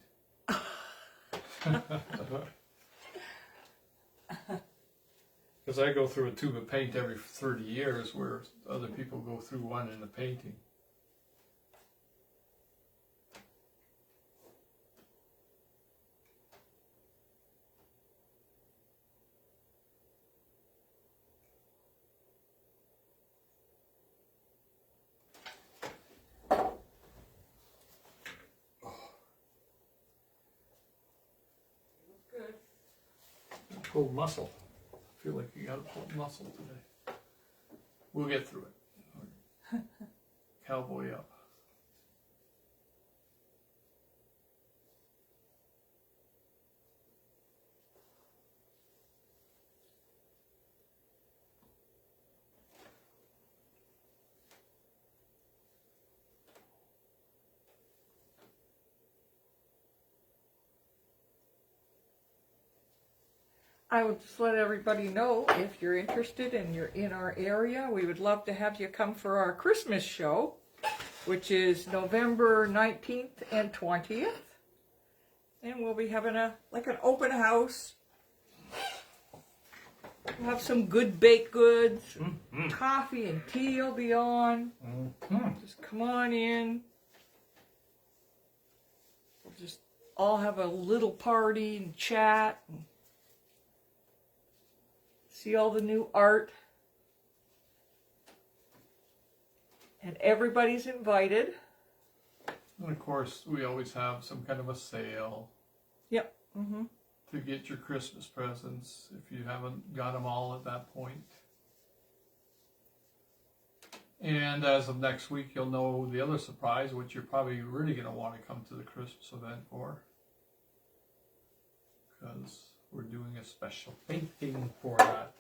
Because I go through a tube of paint every 30 years, where other people go through one in a painting. Good. Pulled muscle. I feel like you got to pull muscle today. We'll get through it. Cowboy up. I would just let everybody know, if you're interested and you're in our area, we would love to have you come for our Christmas show, which is November 19th and 20th. And we'll be having an open house. We'll have some good baked goods. Coffee and tea will be on. Just come on in. We'll just all have a little party and chat and see all the new art. And everybody's invited. And of course, we always have some kind of a sale. Yep. To get your Christmas presents, if you haven't got them all at that point. And as of next week, you'll know the other surprise, which you're probably really going to want to come to the Christmas event for. Because we're doing a special painting for that.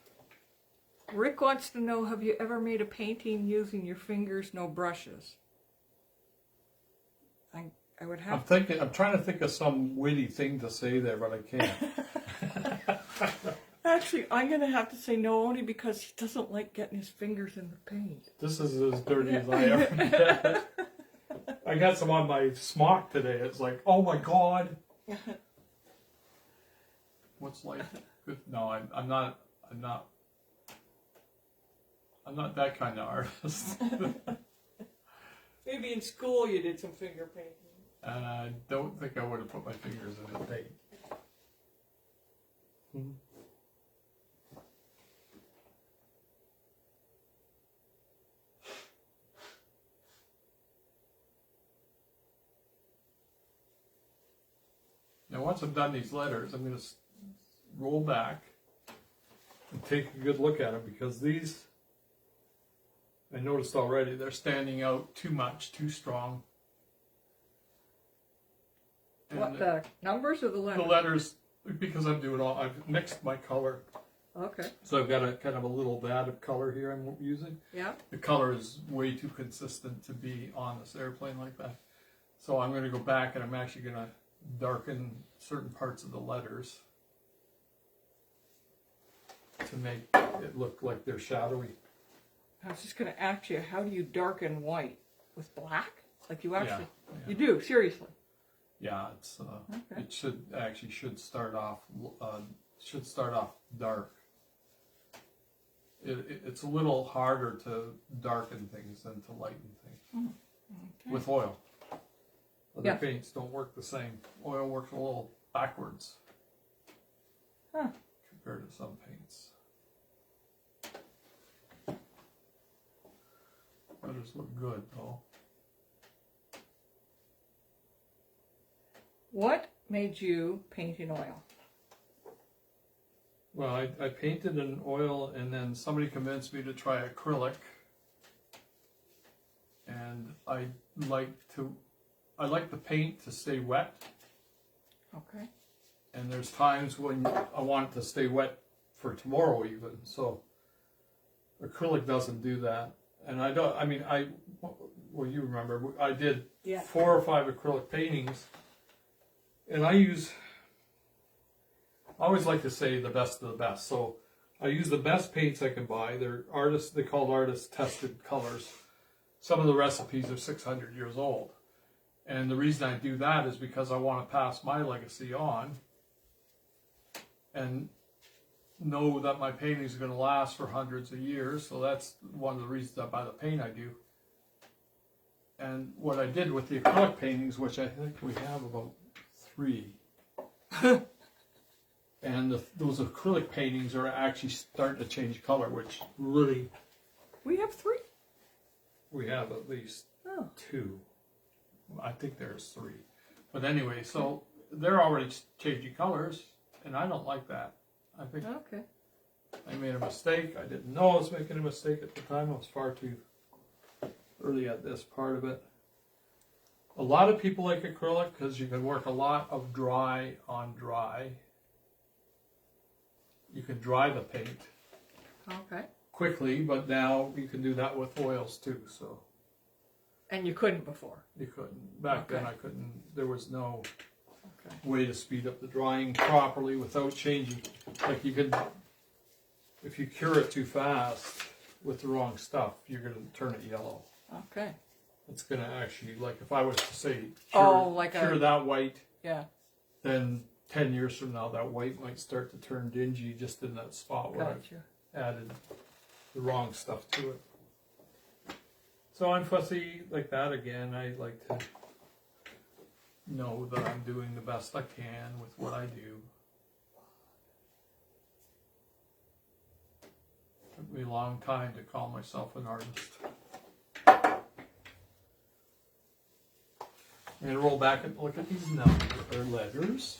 Rick wants to know, have you ever made a painting using your fingers, no brushes? I would have I'm trying to think of some witty thing to say there, but I can't. Actually, I'm going to have to say no, only because he doesn't like getting his fingers in the paint. This is as dirty as I ever get. I got some on my smock today. It's like, oh my God. What's like good? No, I'm not that kind of artist. Maybe in school you did some finger painting. And I don't think I would have put my fingers in the paint. Now once I've done these letters, I'm going to roll back and take a good look at them, because these, I noticed already, they're standing out too much, too strong. And What, the numbers or the letters? the letters, because I'm doing all, I've mixed my color. Okay. So I've got a kind of a little vat of color here I'm using. Yeah. The color is way too consistent to be on this airplane like that. So I'm going to go back and I'm actually going to darken certain parts of the letters to make it look like they're shadowy. I was just going to ask you, how do you darken white? With black? Like you actually, Yeah. you do, seriously. Yeah, it's Okay. it should start off dark. It's a little harder to darken things than to lighten things Okay. with oil. Other Yeah. paints don't work the same. Oil works a little backwards compared to some paints. Letters look good though. What made you paint in oil? Well, I painted in oil, and then somebody convinced me to try acrylic. And I like the paint to stay wet. Okay. And there's times when I want it to stay wet for tomorrow even. So acrylic doesn't do that. And well, you remember, I did 4 or 5 acrylic paintings. And I always like to say the best of the best. So I use the best paints I can buy. They call artist tested colors. Some of the recipes are 600 years old. And the reason I do that is because I want to pass my legacy on. And know that my paintings are going to last for hundreds of years, so that's one of the reasons I buy the paint I do. And what I did with the acrylic paintings, which I think we have about 3, and those acrylic paintings are actually starting to change color, which really... We have 3? We have at least Oh. 2. I think there's 3. But anyway, so they're already changing colors, and I don't like that. I think Okay. I made a mistake. I didn't know I was making a mistake at the time. I was far too early at this part of it. A lot of people like acrylic because you can work a lot of dry on dry. You can dry the paint Okay. quickly, but now you can do that with oils too. So And you couldn't before? you couldn't. Back then Okay. I couldn't. There was no Okay. way to speed up the drying properly without changing. Like you could, if you cure it too fast with the wrong stuff, you're going to turn it yellow. Okay. It's going to actually, like if I was to say cure that white, Yeah. then 10 years from now that white might start to turn dingy just in that spot where Gotcha. I added the wrong stuff to it. So I'm fussy like that again. I like to know that I'm doing the best I can with what I do. Took me a long time to call myself an artist. And roll back and look at these numbers or letters.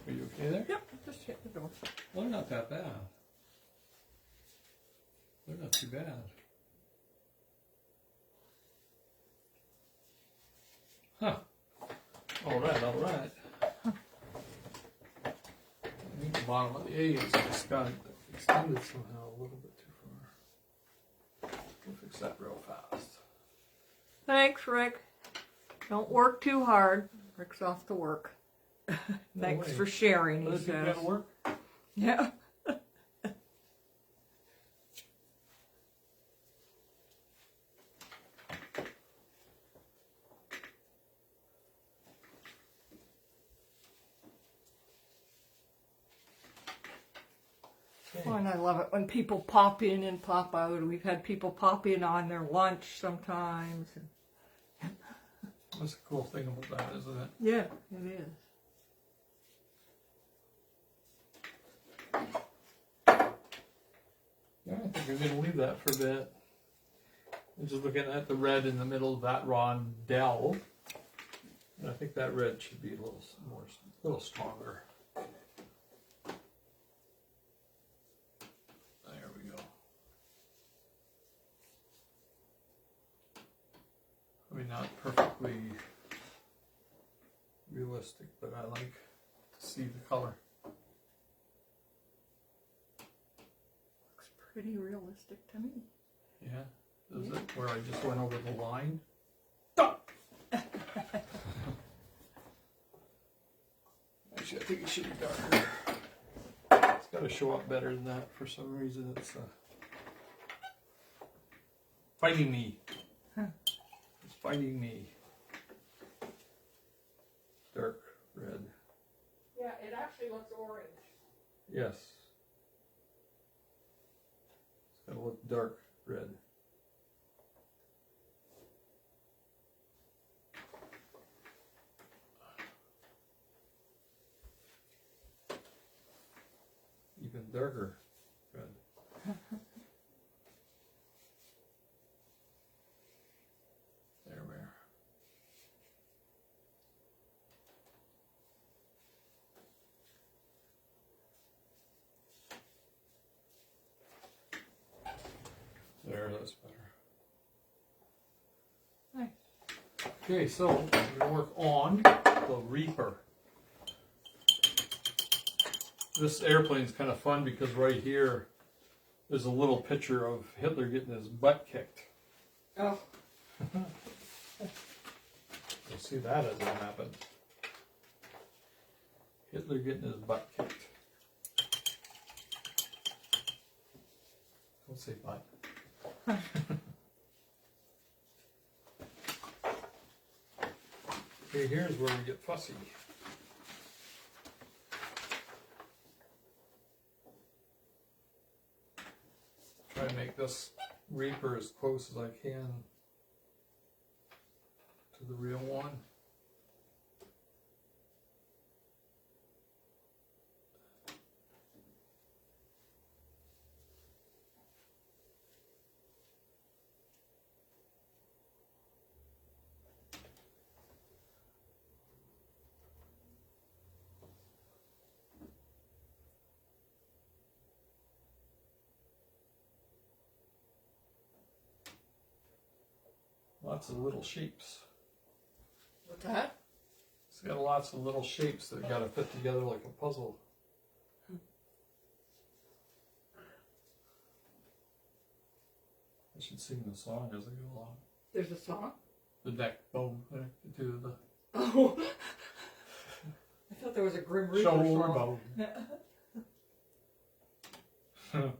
Are you okay there? Yep. Just hit the door. Well, they're not that bad. They're not too bad. Huh. All right, all right. I think the bottom of the A is just got extended somehow a little bit too far. We'll fix that real fast. Thanks, Rick. Don't work too hard. Rick's off to work. Thanks way. for sharing, Other he people says. gotta work? Yeah. Oh, and I love it when people pop in and pop out. We've had people pop in on their lunch sometimes. That's a cool thing about that, isn't it? Yeah, it is. Yeah, I think I'm going to leave that for a bit. I'm just looking at the red in the middle of that rondelle. And I think that red should be a little stronger. There we go. I mean, not perfectly realistic, but I like to see the color. Looks pretty realistic to me. Yeah, is it where I just went over the line? Actually, I think it should be darker. It's got to show up better than that. For some reason, it's fighting me. Huh. It's fighting me. Dark red. Yeah, it actually looks orange. Yes. It's got to look dark red. Even darker red. There we are. There, that's better. Nice. Okay, so we're going to work on the Reaper. This airplane's kind of fun because right here there's a little picture of Hitler getting his butt kicked. Oh. You'll see that as it happens. Hitler getting his butt kicked. Don't say butt. Okay, here's where we get fussy. this Reaper as close as I can to the real one. Lots of little shapes. What's that? It's got lots of little shapes that got to fit together like a puzzle. I should sing the song as I go along. There's a song? The neck bone connected to the Oh. I thought there was a Grim Reaper shoulder song. bone.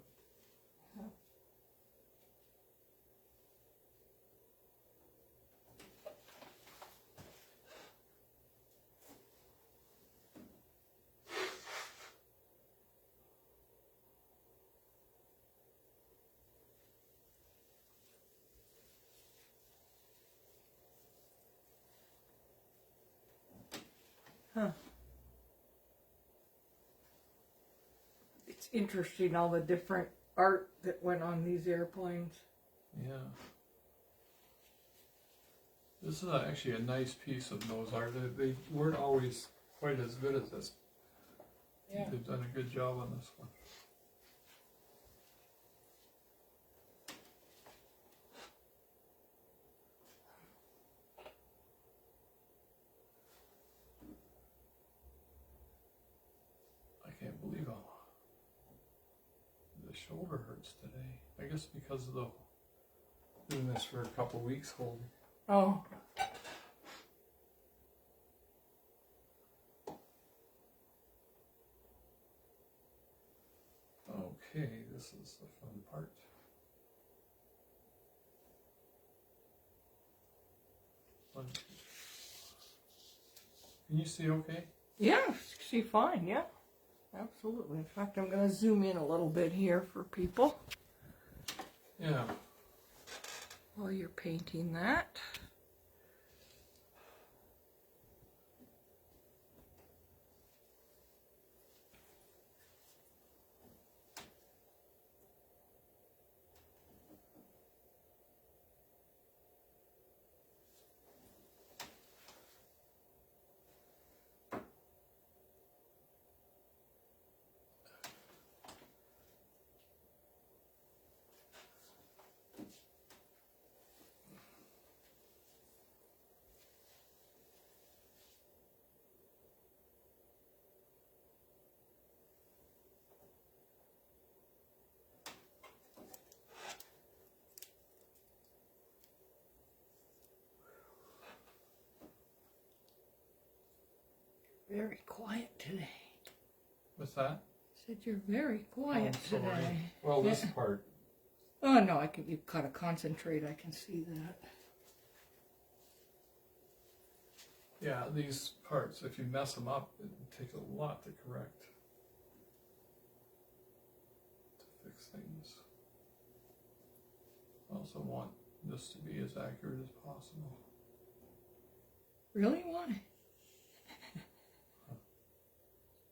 Huh. It's interesting all the different art that went on these airplanes. Yeah. This is actually a nice piece of nose art. They weren't always quite as good as this. Yeah. They've done a good job on this one. I can't believe how the shoulder hurts today. I guess because of the doing this for a couple of weeks holding. Oh. Okay, this is the fun part. Can you see okay? Yeah, see fine, yeah. Absolutely. In fact, I'm going to zoom in a little bit here for people Yeah. while you're painting that. Very quiet today. What's that? Said you're very quiet Oh, sorry. today. Well, this part. Oh no, you gotta concentrate, I can see that. Yeah, these parts, if you mess them up, it takes a lot to correct. To fix things. I also want this to be as accurate as possible. Really? Why?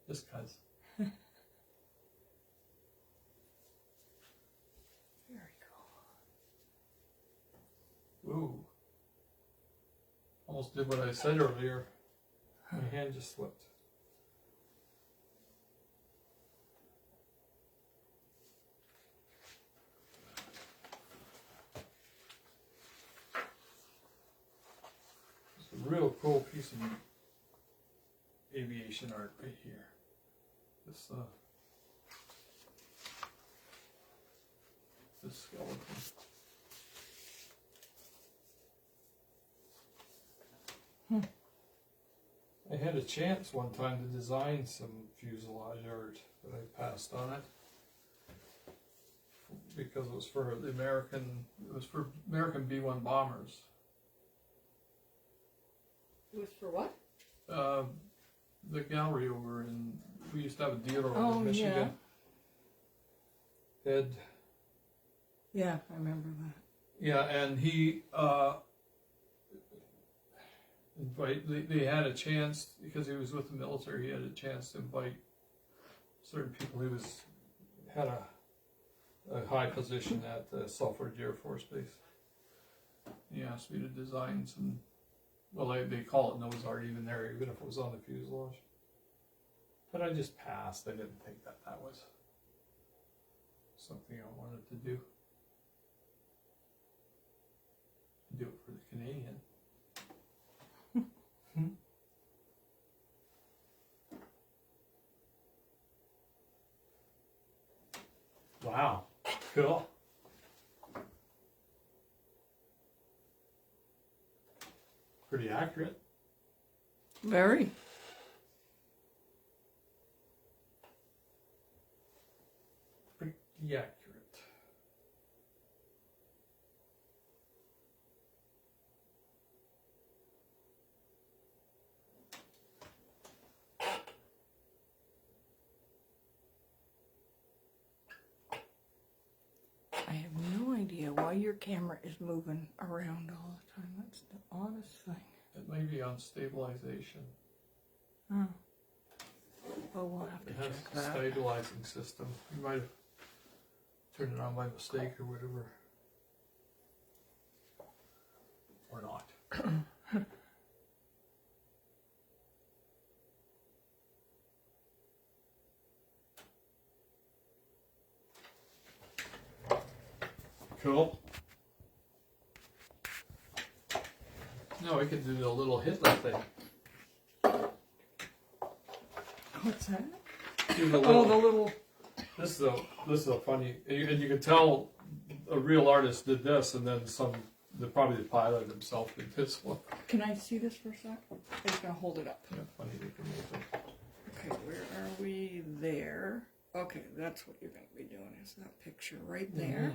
Just cause. Very cool. Ooh. Almost did what I said earlier. My hand just slipped. It's a real cool piece of aviation art right here. This skeleton. I had a chance one time to design some fuselage art, but I passed on it because it was for American B-1 bombers. It was for what? The gallery over we used to have a dealer over Oh, in Michigan. yeah. Had Yeah, I remember that. Yeah, and he they had a chance, because he was with the military, he had a chance to invite certain people. He had a high position at the Salford Air Force Base. He asked me to design some, well, they call it nose art even there, even if it was on the fuselage. But I just passed. I didn't think that was something I wanted to do. Do it for the Canadian. Wow, cool. Pretty accurate. Very. Pretty accurate. I have no idea why your camera is moving around all the time. That's the oddest thing. It may be on stabilization. Oh. Well, we'll have to It has check a that. stabilizing system. You might have turned it on by mistake or whatever. Or not. Cool. No, we could do the little Hitler thing. What's that? Do the Oh, little, the little. this is a funny, and you can tell a real artist did this, and then probably the pilot himself did this one. Can I see this for a sec? I'm just gonna hold it up. Yeah, funny they can make it. Okay, where are we? There. Okay, that's what you're gonna be doing. Is that picture right there?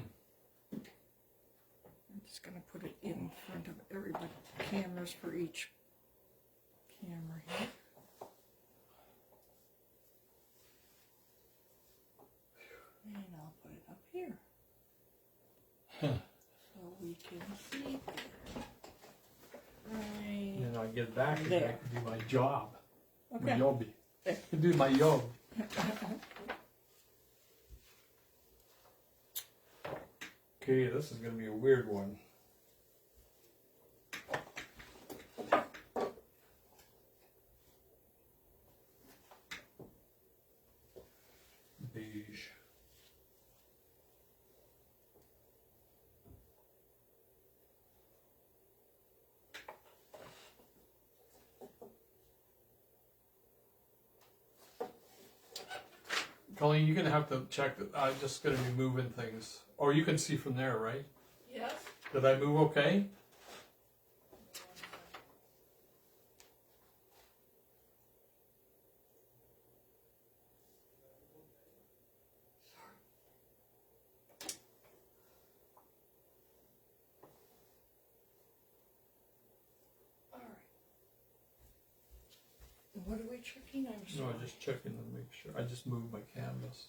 I'm just gonna put it in front of everybody. Cameras for each camera here. And I'll put it up here. So we can see. Right. And then I get back and I There. can do my job. Okay. My job. There. I can do my job. Okay, this is going to be a weird one. Beige. Colleen, you're going to have to check that. I'm just going to be moving things. Or you can see from there, right? Yes. Did I move okay? All right. What are we checking? I'm No, sorry. just checking to make sure. I just moved my canvas.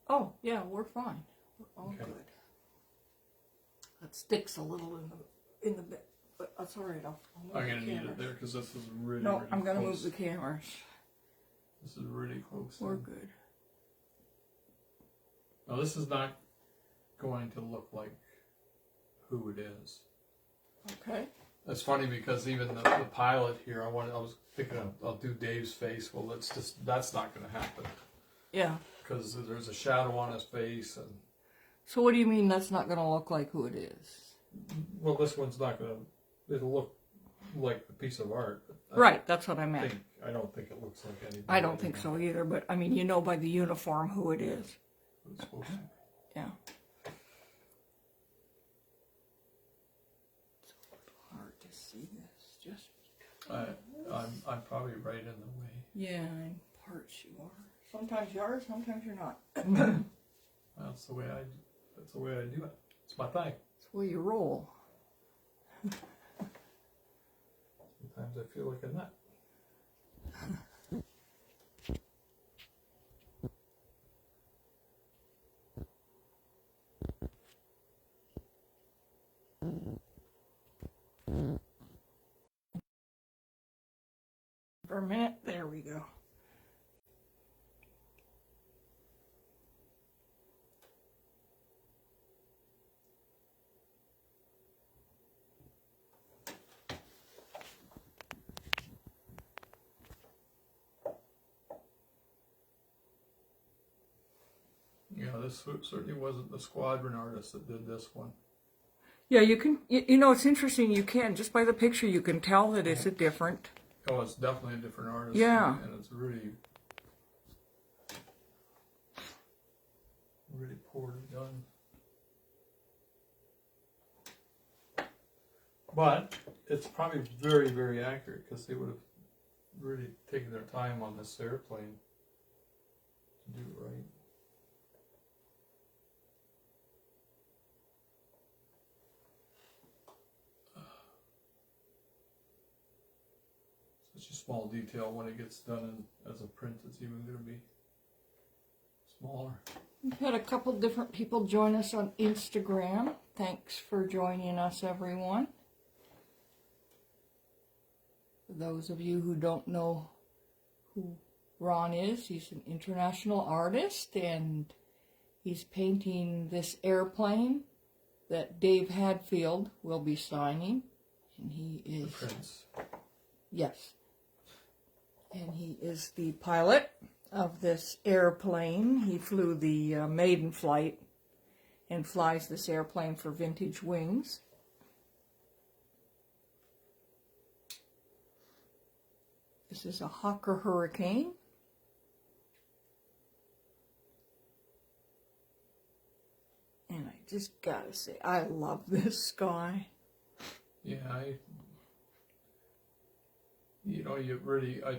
Oh, yeah, we're fine. We're all Okay. good. That sticks a little in the bit, but that's all right. I'll move I'm the going to need cameras. it there because this is really, No, really I'm going to close. move the cameras. This is really close. We're good. Now this is not going to look like who it is. Okay. It's funny because even the pilot here, I was thinking I'll do Dave's face. Well, that's not going to happen Yeah. because there's a shadow on his face, and So what do you mean that's not going to look like who it is? well, this one's not going to. It'll look like a piece of art. But Right, that's what I meant. I don't think it looks like anything. I don't think so either, but I mean, you know by the uniform who it is. It's supposed to. Yeah. It's a little hard to see this, just I'm probably right in the way. yeah, in parts you are. Sometimes you are, sometimes you're not. That's the way I do it. It's my thing. It's the way you roll. Sometimes I feel like a nut. For a minute, there we go. Yeah, this certainly wasn't the squadron artist that did this one. Yeah, you can, you know, it's interesting, you can, just by the picture, you can tell that it's a different. Oh, it's definitely a different artist. Yeah. And it's really, really poorly done. But it's probably very, very accurate because they would have really taken their time on this airplane to do it right. Such a small detail. When it gets done as a print, it's even going to be smaller. We've had a couple different people join us on Instagram. Thanks for joining us, everyone. For those of you who don't know who Ron is, he's an international artist, and he's painting this airplane that Dave Hadfield will be signing. And he is... The Prince. Yes. And he is the pilot of this airplane. He flew the maiden flight and flies this airplane for Vintage Wings. This is a Hawker Hurricane. And I just gotta say, I love this sky. Yeah, I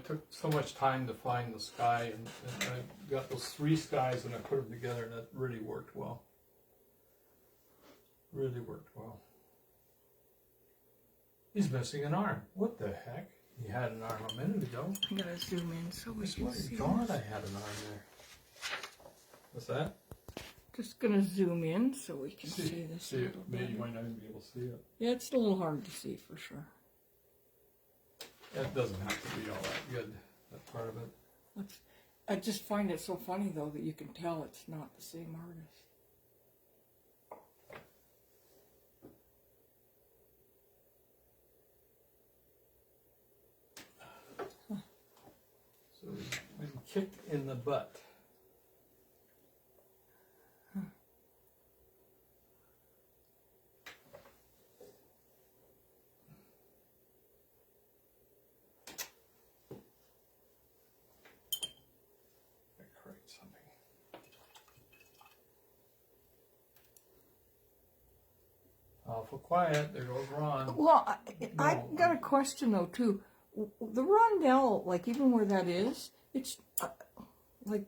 took so much time to find the sky, and I got those three skies and I put them together, and that really worked well. Really worked well. He's missing an arm. What the heck? He had an arm a minute ago. I'm gonna zoom in so we I can swear see. to God, I had an arm there. What's that? Just gonna zoom in so we can see this. See a it. little Maybe you better. might not even be able to see it. Yeah, it's a little hard to see for sure. It doesn't have to be all that good, that part of it. I just find it so funny though that you can tell it's not the same artist. So we've been kicked in the butt. Awful quiet. There goes Ron. Well, I got a question though too. The rondelle, like even where that is, it's like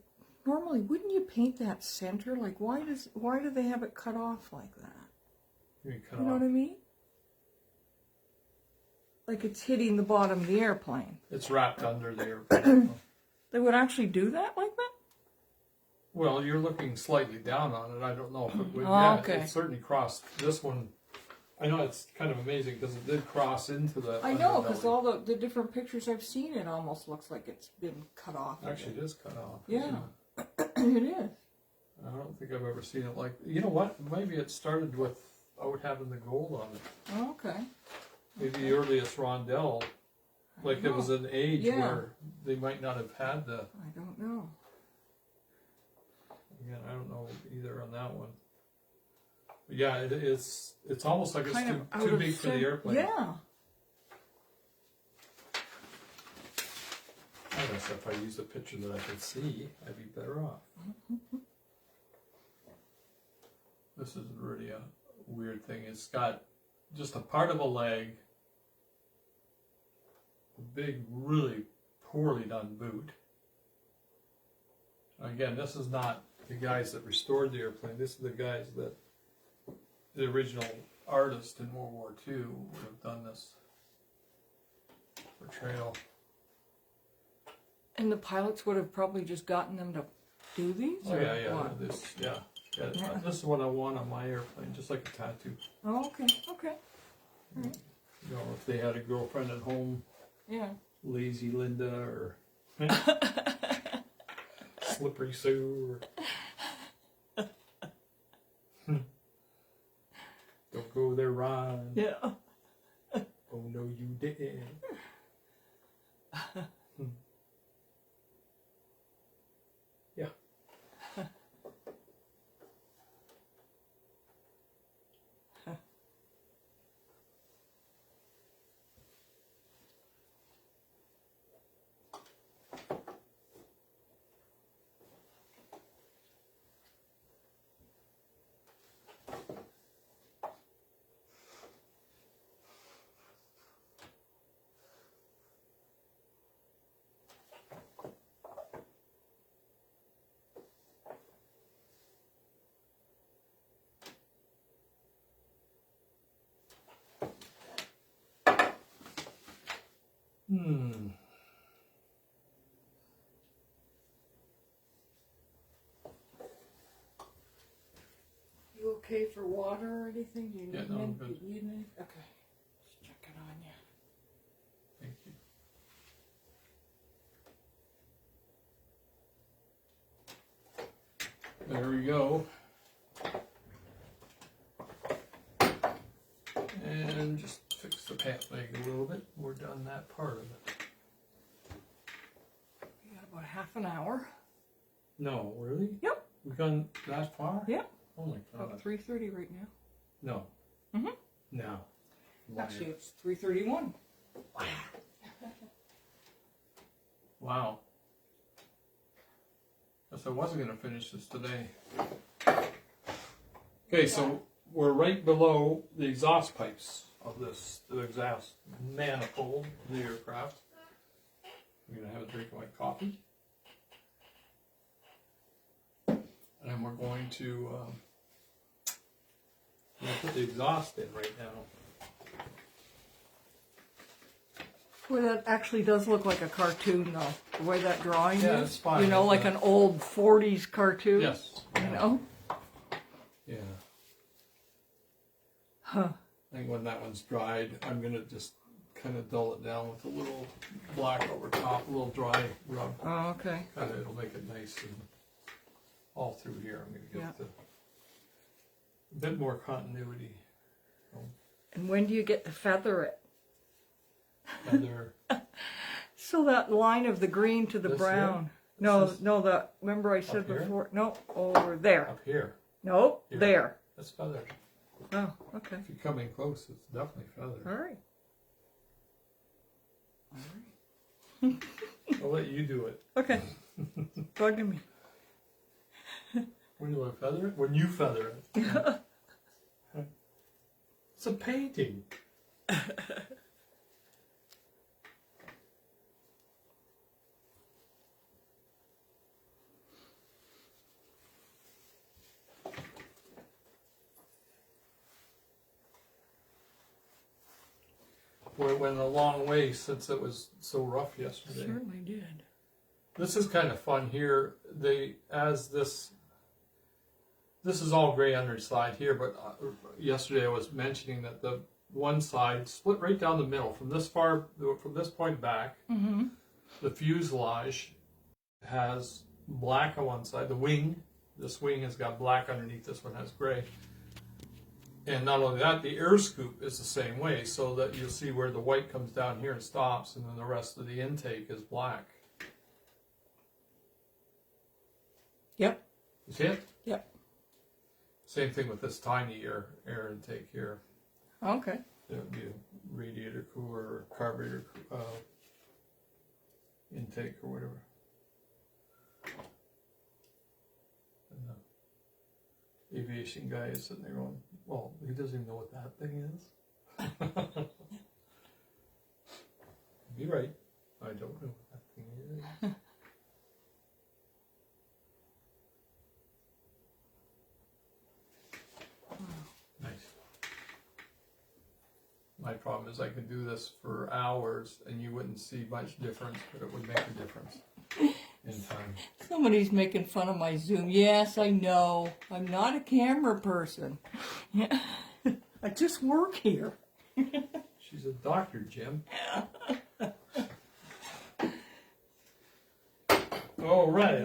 normally wouldn't you paint that center? Like why do they have it cut off like that? You know what I mean? Like it's hitting the bottom of the airplane. It's wrapped under the airplane. They would actually do that like that? Well, you're looking slightly down on it. I don't know if it would. Oh, Yeah, okay. it certainly crossed this one. I know it's kind of amazing because it did cross into the. I know, because underbelly. all the different pictures I've seen, it almost looks like it's been cut off. Actually, it is cut off. Yeah, it is. I don't think I've ever seen it like. You know what? Maybe it started without having the gold on it. Oh, okay. Maybe the earliest rondelle, like it was an age Yeah. where they might not have had the. I don't know. Again, I don't know either on that one. But yeah, it's almost like it's Kind of out too of big for the sync. airplane. Yeah. I guess if I use a picture that I can see, I'd be better off. This is really a weird thing. It's got just a part of a leg, a big, really poorly done boot. Again, this is not the guys that restored the airplane. This is the guys that the original artist in World War II would have done this portrayal. And the pilots would have probably just gotten them to do these? Oh or yeah. what? This is what I want on my airplane, just like a tattoo. Oh, okay, okay. You know, they had a girlfriend at home, Yeah. Lazy Linda or Slippery Sue. Or, don't go there, Ron. Yeah. Oh no, you didn't. Yeah. Hmm. You okay for water or anything? Do you need Yeah, no, I'm good. Do you need anything? Okay. Just check it on you. Thank you. There we go. And just fix the pant leg a little bit. We're done that part of it. You got about half an hour. No, really? Yep. We've gone that far? Yep. Oh my god. About 3:30 right now. No. Mhm. No. Actually, it's 3:31. Wow. Guess I wasn't going to finish this today. Okay, so we're right below the exhaust pipes of the exhaust manifold of the aircraft. I'm going to have a drink of my coffee. And we're going to put the exhaust in right now. Well, that actually does look like a cartoon, though. The way that drawing Yeah, is. it's fine. You know, like an old 40s cartoon. Yes. You know? Yeah. Huh. I think when that one's dried, I'm going to just kind of dull it down with a little black over top, a little dry rub. Oh, okay. Kind of, it'll make it nice and all through here. I'm going to get a bit more continuity. And when do you get to feather it? Feather. So that line of the green to the This brown. here? No, This is- no, the, remember I said Up here? before? No, over there. Up here. No, Here. there. That's feather. Oh, okay. If you come in close, it's definitely feather. All right. I'll let you do it. Okay. Bugging me. When you want to feather it? When you feather it. It's a painting. Boy, it went a long way since it was so rough yesterday. Certainly did. This is kind of fun here. This is all gray underside here, but yesterday I was mentioning that the one side split right down the middle from this point back. Mm-hmm. The fuselage has black on one side. This wing has got black underneath. This one has gray. And not only that, the air scoop is the same way, so that you'll see where the white comes down here and stops, and then the rest of the intake is black. Yep. You see it? Yep. Same thing with this tiny air intake here. Okay. It would be a radiator cooler or carburetor intake or whatever. And the aviation guy is sitting there going, well, he doesn't even know what that thing is. You're right. I don't know what that thing is. Nice. My problem is I could do this for hours and you wouldn't see much difference, but it would make a difference in time. Somebody's making fun of my Zoom. Yes, I know. I'm not a camera person. I just work here. She's a doctor, Jim. All right.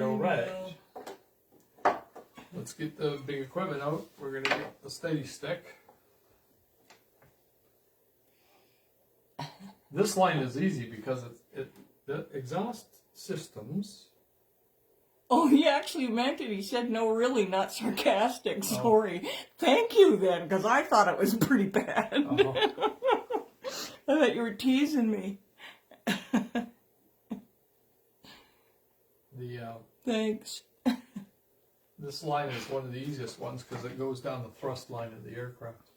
Let's get the big equipment out. We're going to get the steady stick. This line is easy because the exhaust systems. Oh, he actually meant it. He said, no, really, not sarcastic. Sorry. Thank you, then, because I thought it was pretty bad. I thought you were teasing me. Thanks. This line is one of the easiest ones because it goes down the thrust line of the aircraft.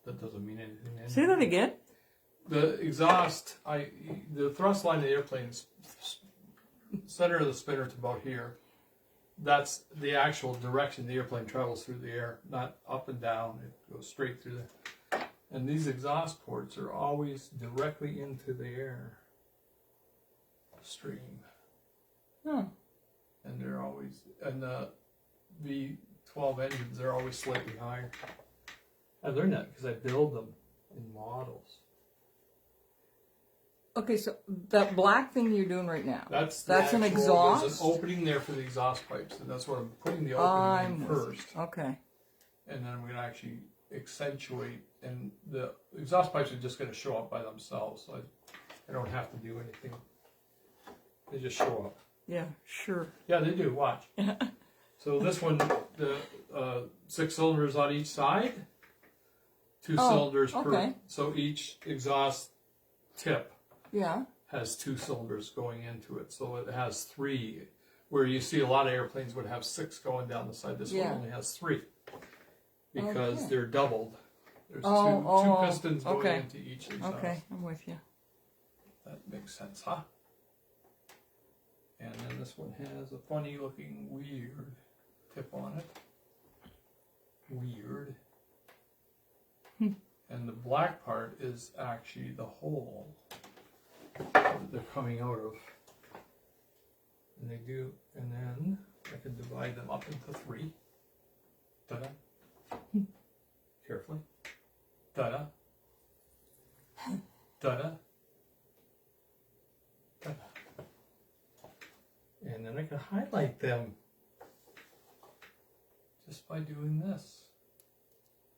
That doesn't mean anything. Say that again. The exhaust, the thrust line of the airplane's center of the spinner to about here. That's the actual direction the airplane travels through the air, not up and down. It goes straight through there. And these exhaust ports are always directly into the air stream. Huh. And they're always, and the V12 engines are always slightly higher. I learned that because I build them in models. Okay, so that black thing you're doing right now, that's an exhaust? There's an opening there for the exhaust pipes, and that's what I'm putting the opening in first. Okay. And then I'm going to actually accentuate, and the exhaust pipes are just going to show up by themselves, so I don't have to do anything. They just show up. Yeah, sure. Yeah, they do. Watch. So this one, the 6 cylinders on each side, 2 cylinders per. So each exhaust tip has 2 cylinders going into it. So it has 3, where you see a lot of airplanes would have 6 going down the side. This one only has 3 because they're doubled. There's two pistons going into each exhaust. Okay, I'm with you. That makes sense, huh? And then this one has a funny looking weird tip on it. Weird. And the black part is actually the hole that they're coming out of. And they do, and then I can divide them up into 3. Ta-da. Carefully. Ta-da. Ta-da. Ta-da. And then I can highlight them just by doing this.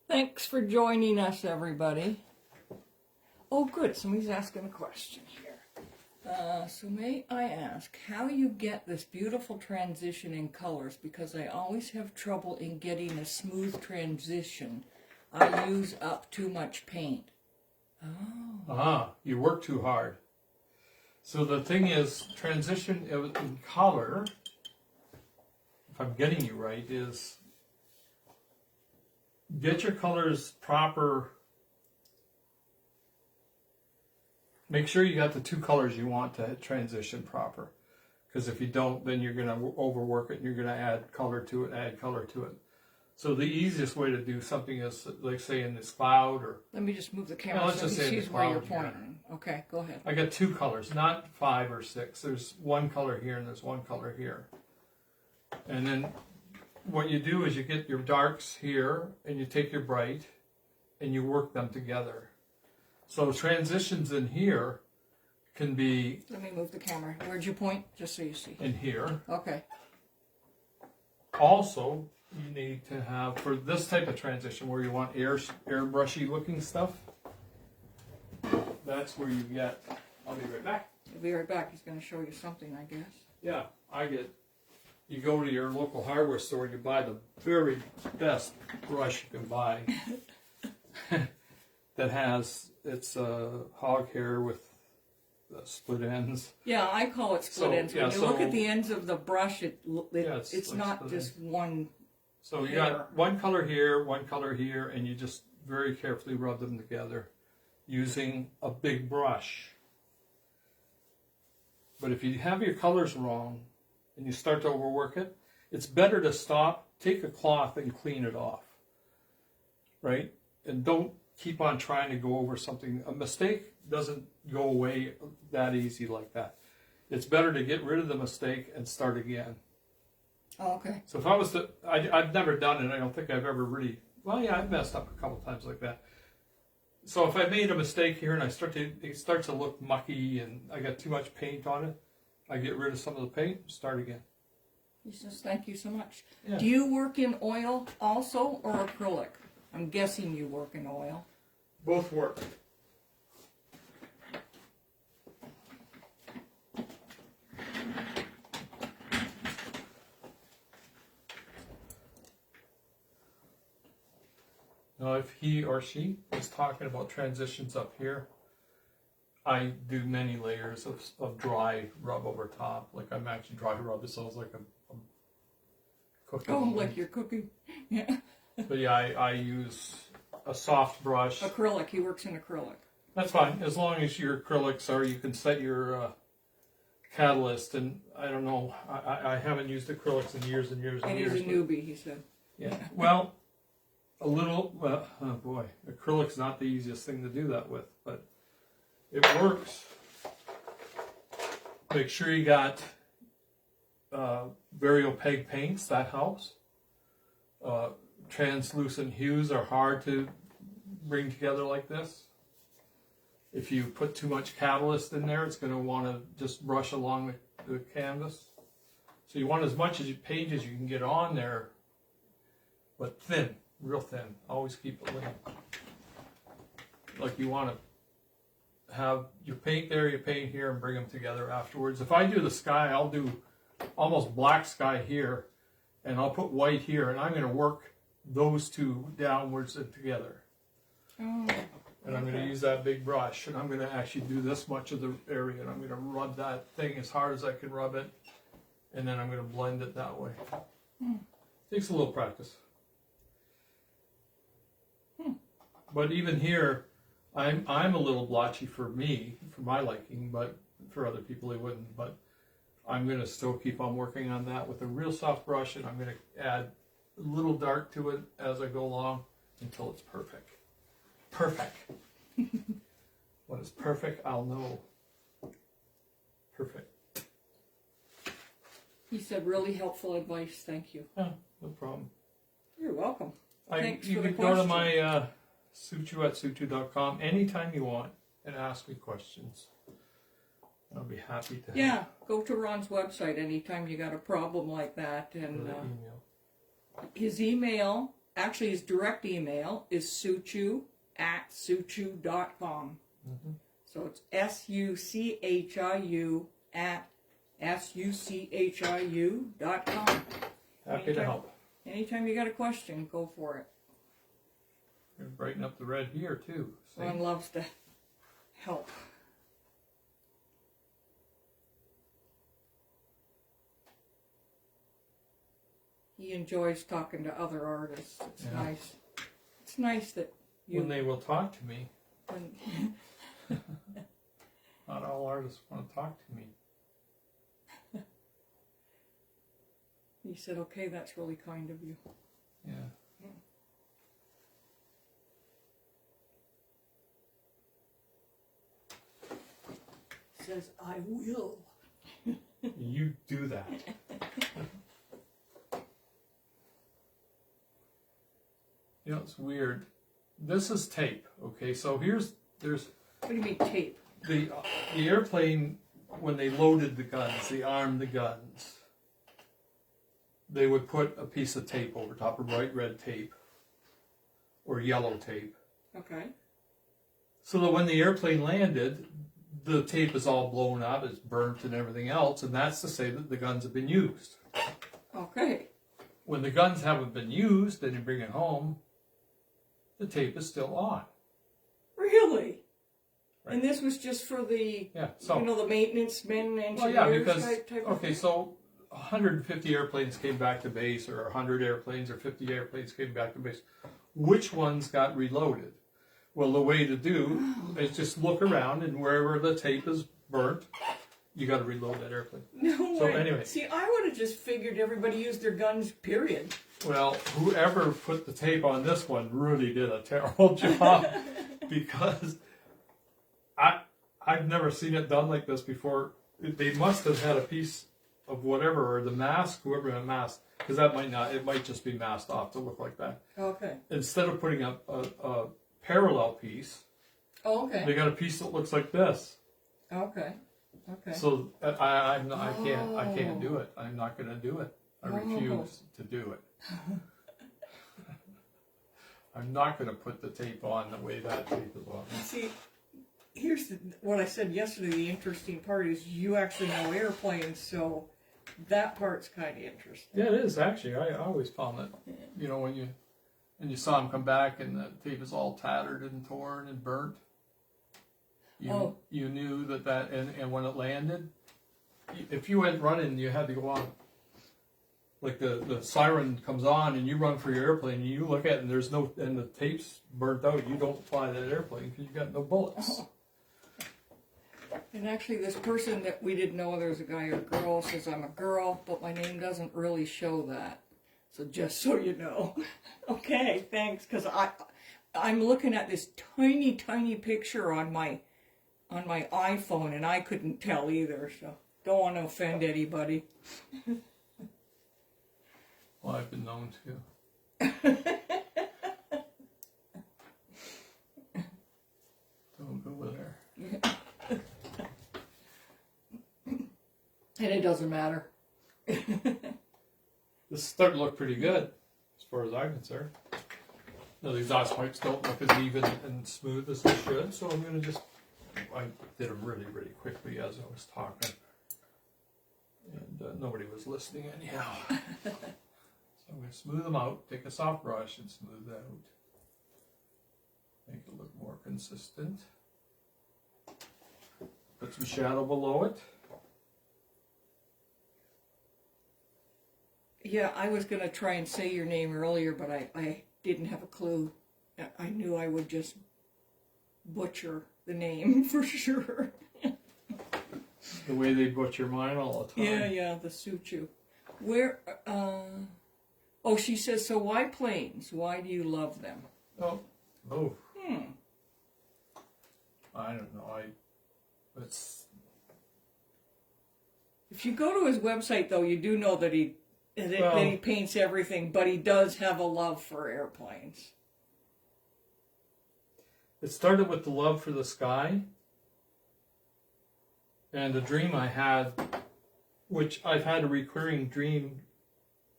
Thanks for joining us, everybody. Oh, good. Somebody's asking a question here. So may I ask how you get this beautiful transition in colors? Because I always have trouble in getting a smooth transition. I use up too much paint. Oh. You work too hard. So the thing is, transition in color, if I'm getting you right, is get your colors proper. Make sure you got the 2 colors you want to transition proper. Because if you don't, then you're going to overwork it and you're going to add color to it, So the easiest way to do something is, like say in this cloud or... Let me just move the camera so he sees where you're pointing. Okay, go ahead. I got 2 colors, not 5 or 6. There's 1 color here and there's 1 color here. And then what you do is you get your darks here and you take your bright and you work them together. So transitions in here can be... Let me move the camera. Where'd you point? Just so you see. In here. Okay. Also, you need to have, for this type of transition where you want airbrushy looking stuff, that's where you get... I'll be right back. He'll be right back. He's going to show you something, I guess. Yeah, you go to your local hardware store and you buy the very best brush you can buy that has, it's hog hair with split ends. Yeah, I call it split ends. When you look at the ends of the brush, it's like not just one. So you got 1 color here, 1 color here, and you just very carefully rub them together using a big brush. But if you have your colors wrong and you start to overwork it, it's better to stop, take a cloth and clean it off, right? And don't keep on trying to go over something. A mistake doesn't go away that easy like that. It's better to get rid of the mistake and start again. Oh, okay. So if I was to, I've never done it. I don't think I've ever really Well, yeah, I've messed up a couple times like that. So if I made a mistake here and it starts to look mucky and I got too much paint on it, I get rid of some of the paint, start again. He says, thank you so much. Yeah. Do you work in oil also or acrylic? I'm guessing you work in oil. Both work. Now, if he or she is talking about transitions up here, I do many layers of dry rub over top. Like I'm actually dry rub. It sounds like I'm cooking. Oh, like you're cooking. Yeah. But yeah, I use a soft brush. Acrylic. He works in acrylic. That's fine, as long as your acrylics are, you can set your catalyst. And I don't know, I haven't used acrylics in years and years and And years. he's a newbie, he said. Yeah, well, oh boy, acrylic's not the easiest thing to do that with, but it works. Make sure you got very opaque paints, that helps. Translucent hues are hard to bring together like this. If you put too much catalyst in there, it's going to want to just brush along the canvas. So you want as much paint as you can get on there, but thin, real thin. Always keep it lean. Like you want to have your paint there, you paint here, and bring them together afterwards. If I do the sky, I'll do almost black sky here, and I'll put white here, and I'm going to work those two downwards and together. Oh, and I'm going to use that big brush, and I'm going to actually do this much of the area, and I'm going to rub that thing as hard as I can rub it, and then I'm going to blend it that way. Takes a little practice. But even here, I'm a little blotchy for me, for my liking, but for other people they wouldn't. But I'm going to still keep on working on that with a real soft brush, and I'm going to add a little dark to it as I go along until it's perfect. Perfect. When it's perfect, I'll know. Perfect. he said really helpful advice. Thank you. Yeah, no problem. You're welcome. Thanks You for the can go to question. my Suchiu at Suchiu.com anytime you want and ask me questions. I'll be happy to Yeah, go to Ron's website anytime you got a problem like that. And email. his email, actually his direct email, is Suchiu at Suchiu.com. So it's SUCHIU at SUCHIU.com. Happy to help. Anytime you got a question, go for it. You're gonna brighten up the red here too. See? Ron loves to help. He enjoys talking to other artists. It's Yeah. nice. It's nice that you. When they will talk to me. when- Not all artists want to talk to me. he said, "Okay, that's really kind of you." Yeah. He says, "I will." You do that. You know, it's weird. This is tape, okay? So there's What do you mean tape? the airplane, when they loaded the guns, they armed the guns, they would put a piece of tape over top, of bright red tape or yellow tape, Okay. so that when the airplane landed, the tape is all blown up, it's burnt and everything else, and that's to say that the guns have been used. Okay. When the guns haven't been used and you bring it home, the tape is still on. Really? Right. And this was just for the, Yeah, so the maintenance men, engineers well, yeah, because type of okay, so 150 airplanes came back to base, or 100 airplanes, or 50 airplanes came back to base. Which ones got reloaded? Well, the way to do is just look around, and wherever the tape is burnt, you got to reload that airplane. No So way. anyway. See, I would have just figured everybody used their guns, period. Well, whoever put the tape on this one really did a terrible job, because I've never seen it done like this before. They must have had a piece of whatever, or the mask, whoever had masked, because that might not, it might just be masked off to look like that. Okay. Instead of putting up a parallel piece, Oh, okay. they got a piece that looks like this. Okay. Okay. So I can't do it. I'm not going to do it. I refuse to do it. I'm not going to put the tape on the way that tape is on. See, here's what I said yesterday. The interesting part is you actually know airplanes, so that part's kind of interesting. Yeah, it is actually. I always found that, you know, when you saw him come back and the tape is all tattered and torn and burnt. You knew that and when it landed, if you went running, you had to go on. Like the siren comes on and you run for your airplane and you look at it and there's no, and the tape's burnt out, you don't fly that airplane because you got no bullets. Oh. And actually this person that we didn't know whether it was a guy or a girl says I'm a girl, but my name doesn't really show that. So just so you know. Okay, thanks, because I'm looking at this tiny, tiny picture on my iPhone and I couldn't tell either, so don't want to offend anybody. Well, I've been known to. Don't go there. And it doesn't matter. This is starting to look pretty good, as far as I'm concerned. No, the exhaust pipes don't look as even and smooth as they should, so I'm going to just... I did them really, really quickly as I was talking. And nobody was listening anyhow. So I'm going to smooth them out, take a soft brush and smooth that out. Make it look more consistent. Put some shadow below it. Yeah, I was going to try and say your name earlier, but I didn't have a clue. I knew I would just butcher the name for sure. The way they butcher mine all the time. Yeah, the Suchiu. Where, oh, she says, so why planes? Why do you love them? Oh. I don't know. It's... If you go to his website, though, you do know that he paints everything, but he does have a love for airplanes. It started with the love for the sky and a dream I had, which I've had a recurring dream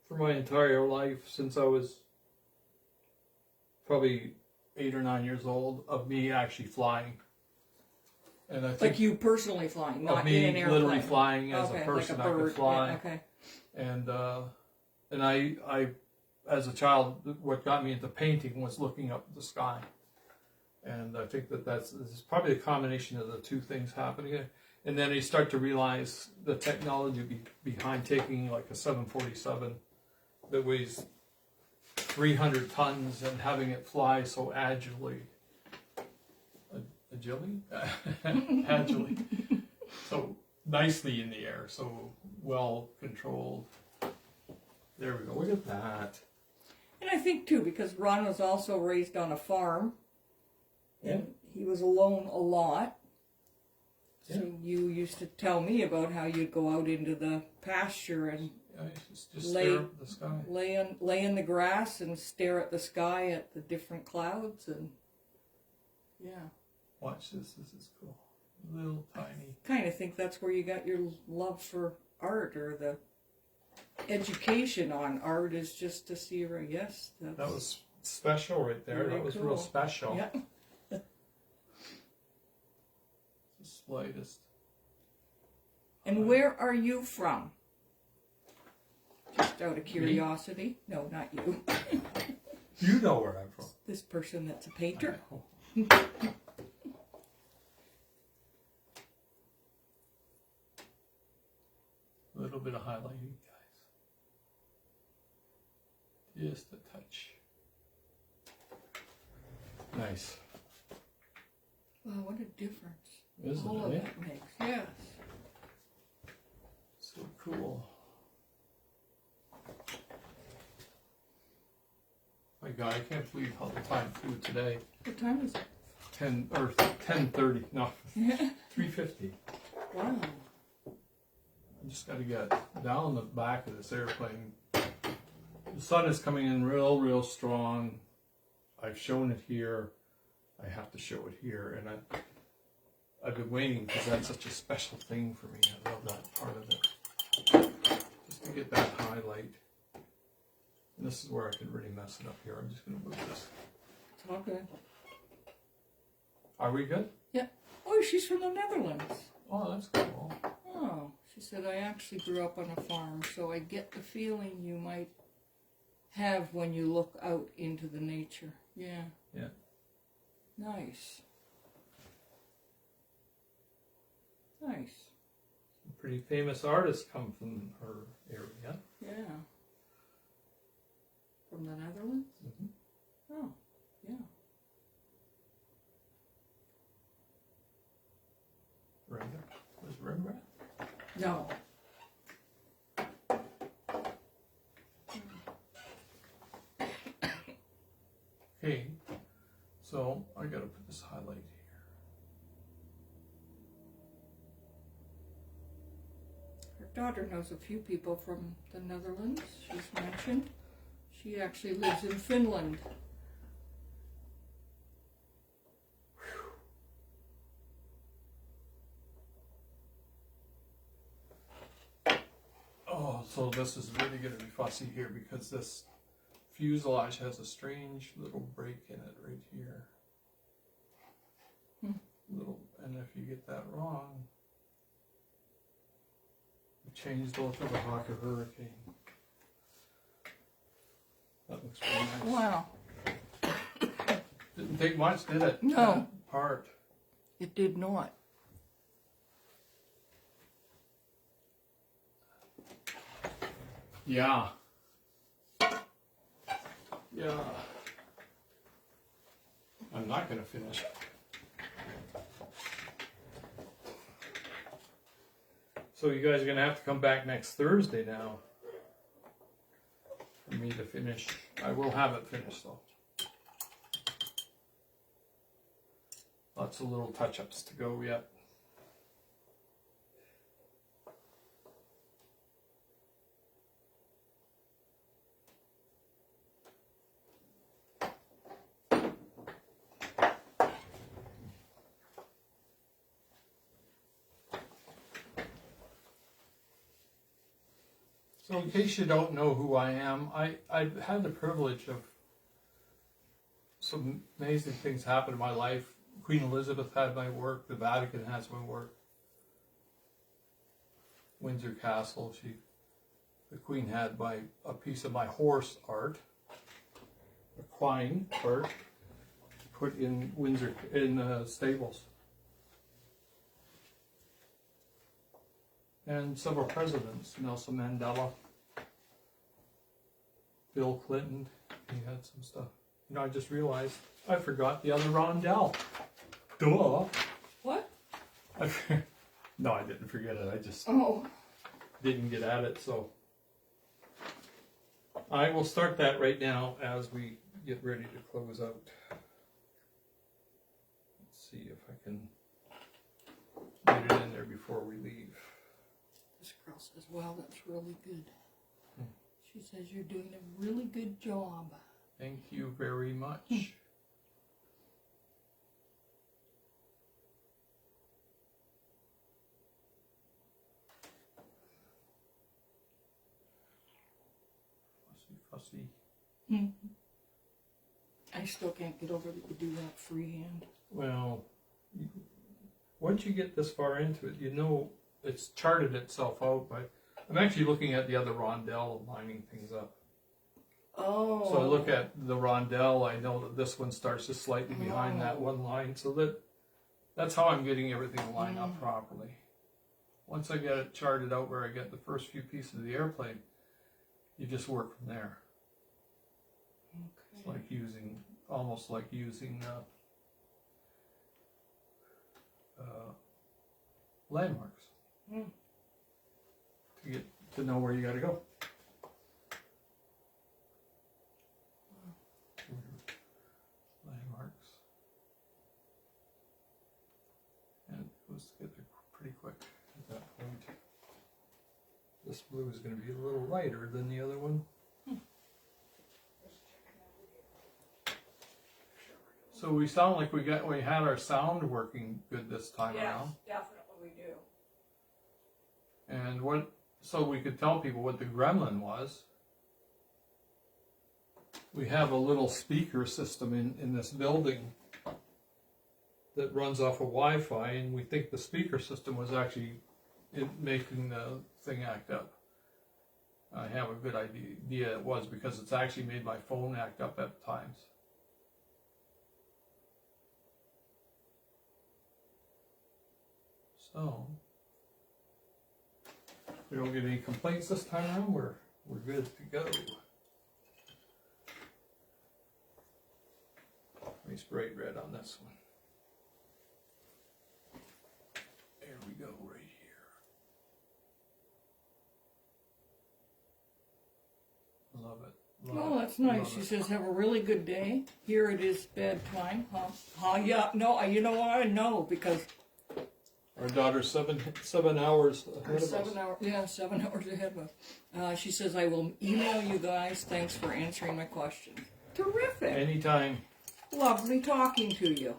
for my entire life since I was probably 8 or 9 years old, of me actually flying. And I think like you personally flying, not me in an airplane. literally flying as a person. Like a bird. I could fly. Yeah, okay. And I, as a child, what got me into painting was looking up at the sky. And I think this is probably a combination of the two things happening. And then you start to realize the technology behind taking like a 747 that weighs 300 tons and having it fly so agilely. Agilely? So nicely in the air, so well controlled. There we go, look at that. And I think too, because Ron was also raised on a farm. Yeah. And he was alone a lot. Yeah. So you used to tell me about how you'd go out into the pasture and just stare at the sky. Lay in the grass and stare at the sky at the different clouds and yeah. Watch this. This is cool. Little tiny. Kind of think that's where you got your love for art, or the education on art is just to see her. Yes, that was special right there. Really that was cool. Real special. Yeah. The slightest. And where are you from? Just out of curiosity. Me? No, not you. You know where I'm from. This person that's a painter. A little bit of highlighting, guys. Just a touch. Nice. Wow, what a difference. Isn't all of it? that makes. Yes. So cool. My God, I can't believe how the time flew today. What time is it? 10:30. No, 3:50. Wow. I just got to get down the back of this airplane. The sun is coming in real strong. I've shown it here. I have to show it here, and I've been waiting because that's such a special thing for me. I love that part of it. Just to get that highlight. And this is where I could really mess it up here. I'm just going to move this. It's all good. Are we good? Yeah. Oh, she's from the Netherlands. Oh, that's cool. Oh, she said, I actually grew up on a farm, so I get the feeling you might have when you look out into the nature. Yeah. Yeah. Nice. Nice. Some pretty famous artists come from her area. Yeah. From the Netherlands? Mm-hmm. Oh, yeah. Rembrandt? Was Rembrandt? No. Okay, so I gotta put this highlight here. Her daughter knows a few people from the Netherlands, she's mentioned. She actually lives in Finland. Oh, so this is really gonna be fussy here because this fuselage has a strange little break in it right here. Little, and if you get that wrong, you change both of the Hawker Hurricane. That looks pretty nice. Wow. Didn't take much, did it? No. That part. It did not. Yeah. Yeah. I'm not gonna finish. So you guys are gonna have to come back next Thursday now for me to finish. I will have it finished though. Lots of little touch-ups to go yet. So in case you don't know who I am, I've had the privilege of some amazing things happen in my life. Queen Elizabeth had my work, the Vatican has my work. Windsor Castle, the Queen had a piece of my horse art, equine art, put in Windsor, in stables. And several presidents, Nelson Mandela, Bill Clinton, he had some stuff. You know, I just realized I forgot the other rondelle. Duh. What? No, I didn't forget it. I just didn't get at it. So I will start that right now as we get ready to close out. Let's see if I can get it in there before we leave. This girl says, well, that's really good. She says you're doing a really good job. Thank you very much. Fussy. I still can't get over that you do that freehand. Well, once you get this far into it, you know it's charted itself out. But I'm actually looking at the other rondelle, lining things up. Oh. So I look at the rondelle. I know that this one starts just slightly behind that one line, so that's how I'm getting everything lined up properly. Once I get it charted out where I get the first few pieces of the airplane, you just work from there. It's like almost like using landmarks to get to know where you got to go. Landmarks, and it goes together pretty quick at that point. this blue is going to be a little lighter than the other one. So we sound like we had our sound working good this time around. Definitely we do. And so we could tell people what the gremlin was. We have a little speaker system in this building that runs off of Wi-Fi, and we think the speaker system was actually making the thing act up. I have a good idea it was, because it's actually made my phone act up at times. So, if we don't get any complaints this time around, we're good to go. Let me spray red on this one. There we go, right here. Love it. Oh, that's nice. She says, have a really good day. Here it is bedtime. Huh? Yeah, no, you know what? I know, because our daughter's 7 hours ahead of us. 7 hours, yeah, 7 hours ahead of us. She says, I will email you guys. Thanks for answering my questions. Terrific. Anytime. Lovely talking to you.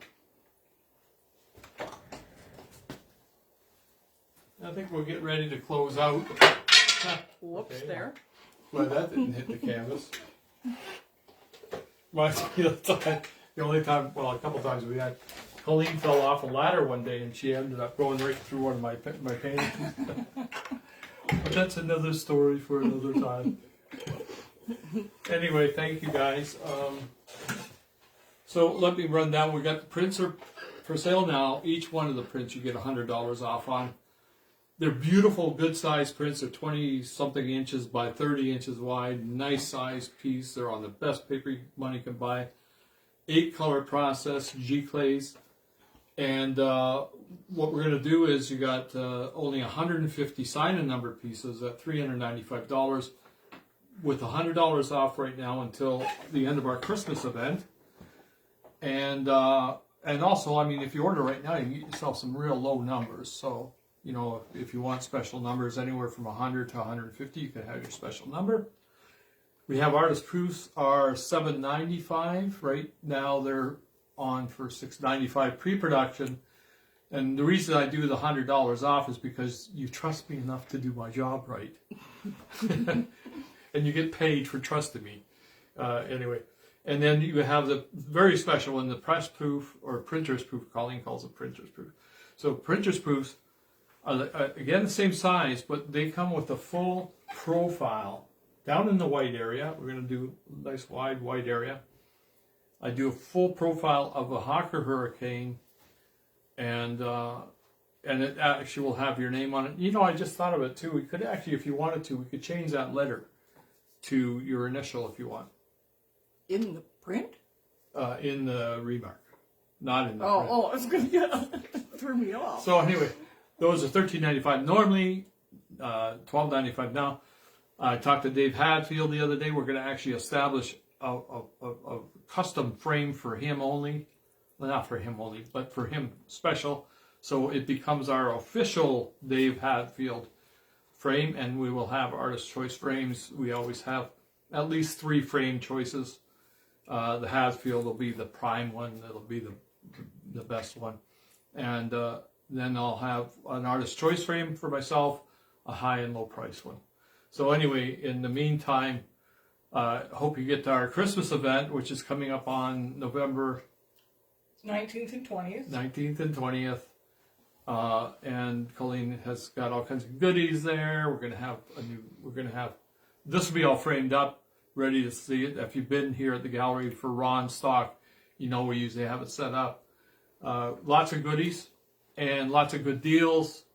I think we'll get ready to close out. Whoops, Okay. there. Well, that didn't hit the canvas. The only time, well, a couple times we had, Colleen fell off a ladder one day and she ended up going right through one of my paintings. But that's another story for another time. Anyway, thank you guys. So let me run down. We got the prints are for sale now. Each one of the prints you get $100 off on. They're beautiful, good size prints. They're 20-something inches by 30 inches wide. Nice size piece. They're on the best paper money can buy. 8-color process, G-clays. And what we're going to do is you got only 150 sign-in number pieces at $395 with $100 off right now until the end of our Christmas event. And also, I mean, if you order right now, you can get yourself some real low numbers. So, you know, if you want special numbers anywhere from 100 to 150, you can have your special number. We have artist proofs are $7.95 right now. They're on for $6.95 pre-production. And the reason I do the $100 off is because you trust me enough to do my job right. And you get paid for trusting me. Anyway. And then you have the very special one, the press proof or printer's proof. Colleen calls it printer's proof. So printer's proofs are, again, the same size, but they come with a full profile. Down in the white area, we're going to do a nice wide white area. I do a full profile of a Hawker Hurricane, and it actually will have your name on it. You know, I just thought of it too. We could actually, if you wanted to, we could change that letter to your initial if you want. In the print? In the remark, not in the print. Oh, I was going to get threw me off. So anyway, those are $13.95 normally, $12.95 now. I talked to Dave Hadfield the other day. We're going to actually establish a custom frame for him only. Well, not for him only, but for him special. So it becomes our official Dave Hadfield frame, and we will have artist choice frames. We always have at least 3 frame choices. The Hadfield will be the prime one. It'll be the best one. And then I'll have an artist choice frame for myself, a high and low price one. So anyway, in the meantime, hope you get to our Christmas event, which is coming up on November 19th and 20th. 19th and 20th. And Colleen has got all kinds of goodies there. We're going to have, this will be all framed up, ready to see it. If you've been here at the gallery for Ron stock, you know we usually have it set up. Lots of goodies and lots of good deals.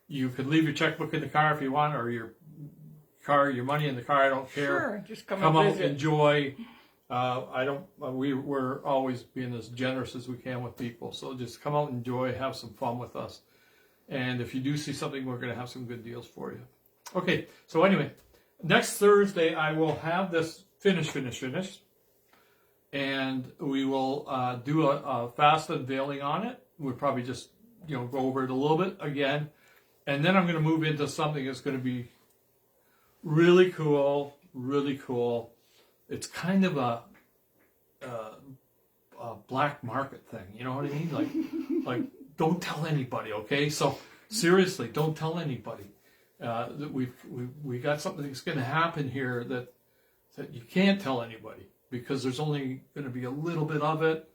You can leave your checkbook in the car if you want, or your money in the car. I don't care. Sure, just come out, visit. enjoy. We're always being as generous as we can with people. So just come out, enjoy, have some fun with us. And if you do see something, we're going to have some good deals for you. Okay, so anyway, next Thursday I will have this finished. And we will do a fast unveiling on it. We'll probably just go over it a little bit again. And then I'm going to move into something that's going to be Really cool, really cool. It's kind of a black market thing, you know what I mean? Like don't tell anybody, okay? So seriously, don't tell anybody. That we got something that's going to happen here that you can't tell anybody, because there's only going to be a little bit of it,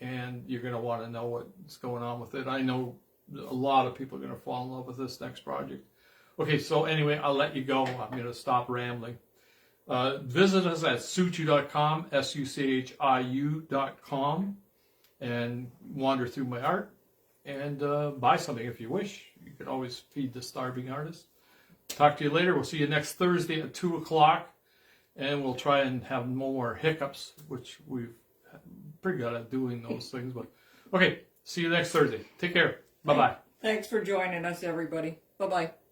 and you're going to want to know what's going on with it. I know a lot of people are going to fall in love with this next project. Okay, so anyway, I'll let you go. I'm going to stop rambling. Visit us at suchiu.com, suchiu.com, and wander through my art and buy something if you wish. You can always feed the starving artist. Talk to you later. We'll see you next Thursday at 2 o'clock, and we'll try and have no more hiccups, which we've pretty good at doing those things. But okay, see you next Thursday. Take care. Bye-bye. Thanks for joining us, everybody. Bye-bye.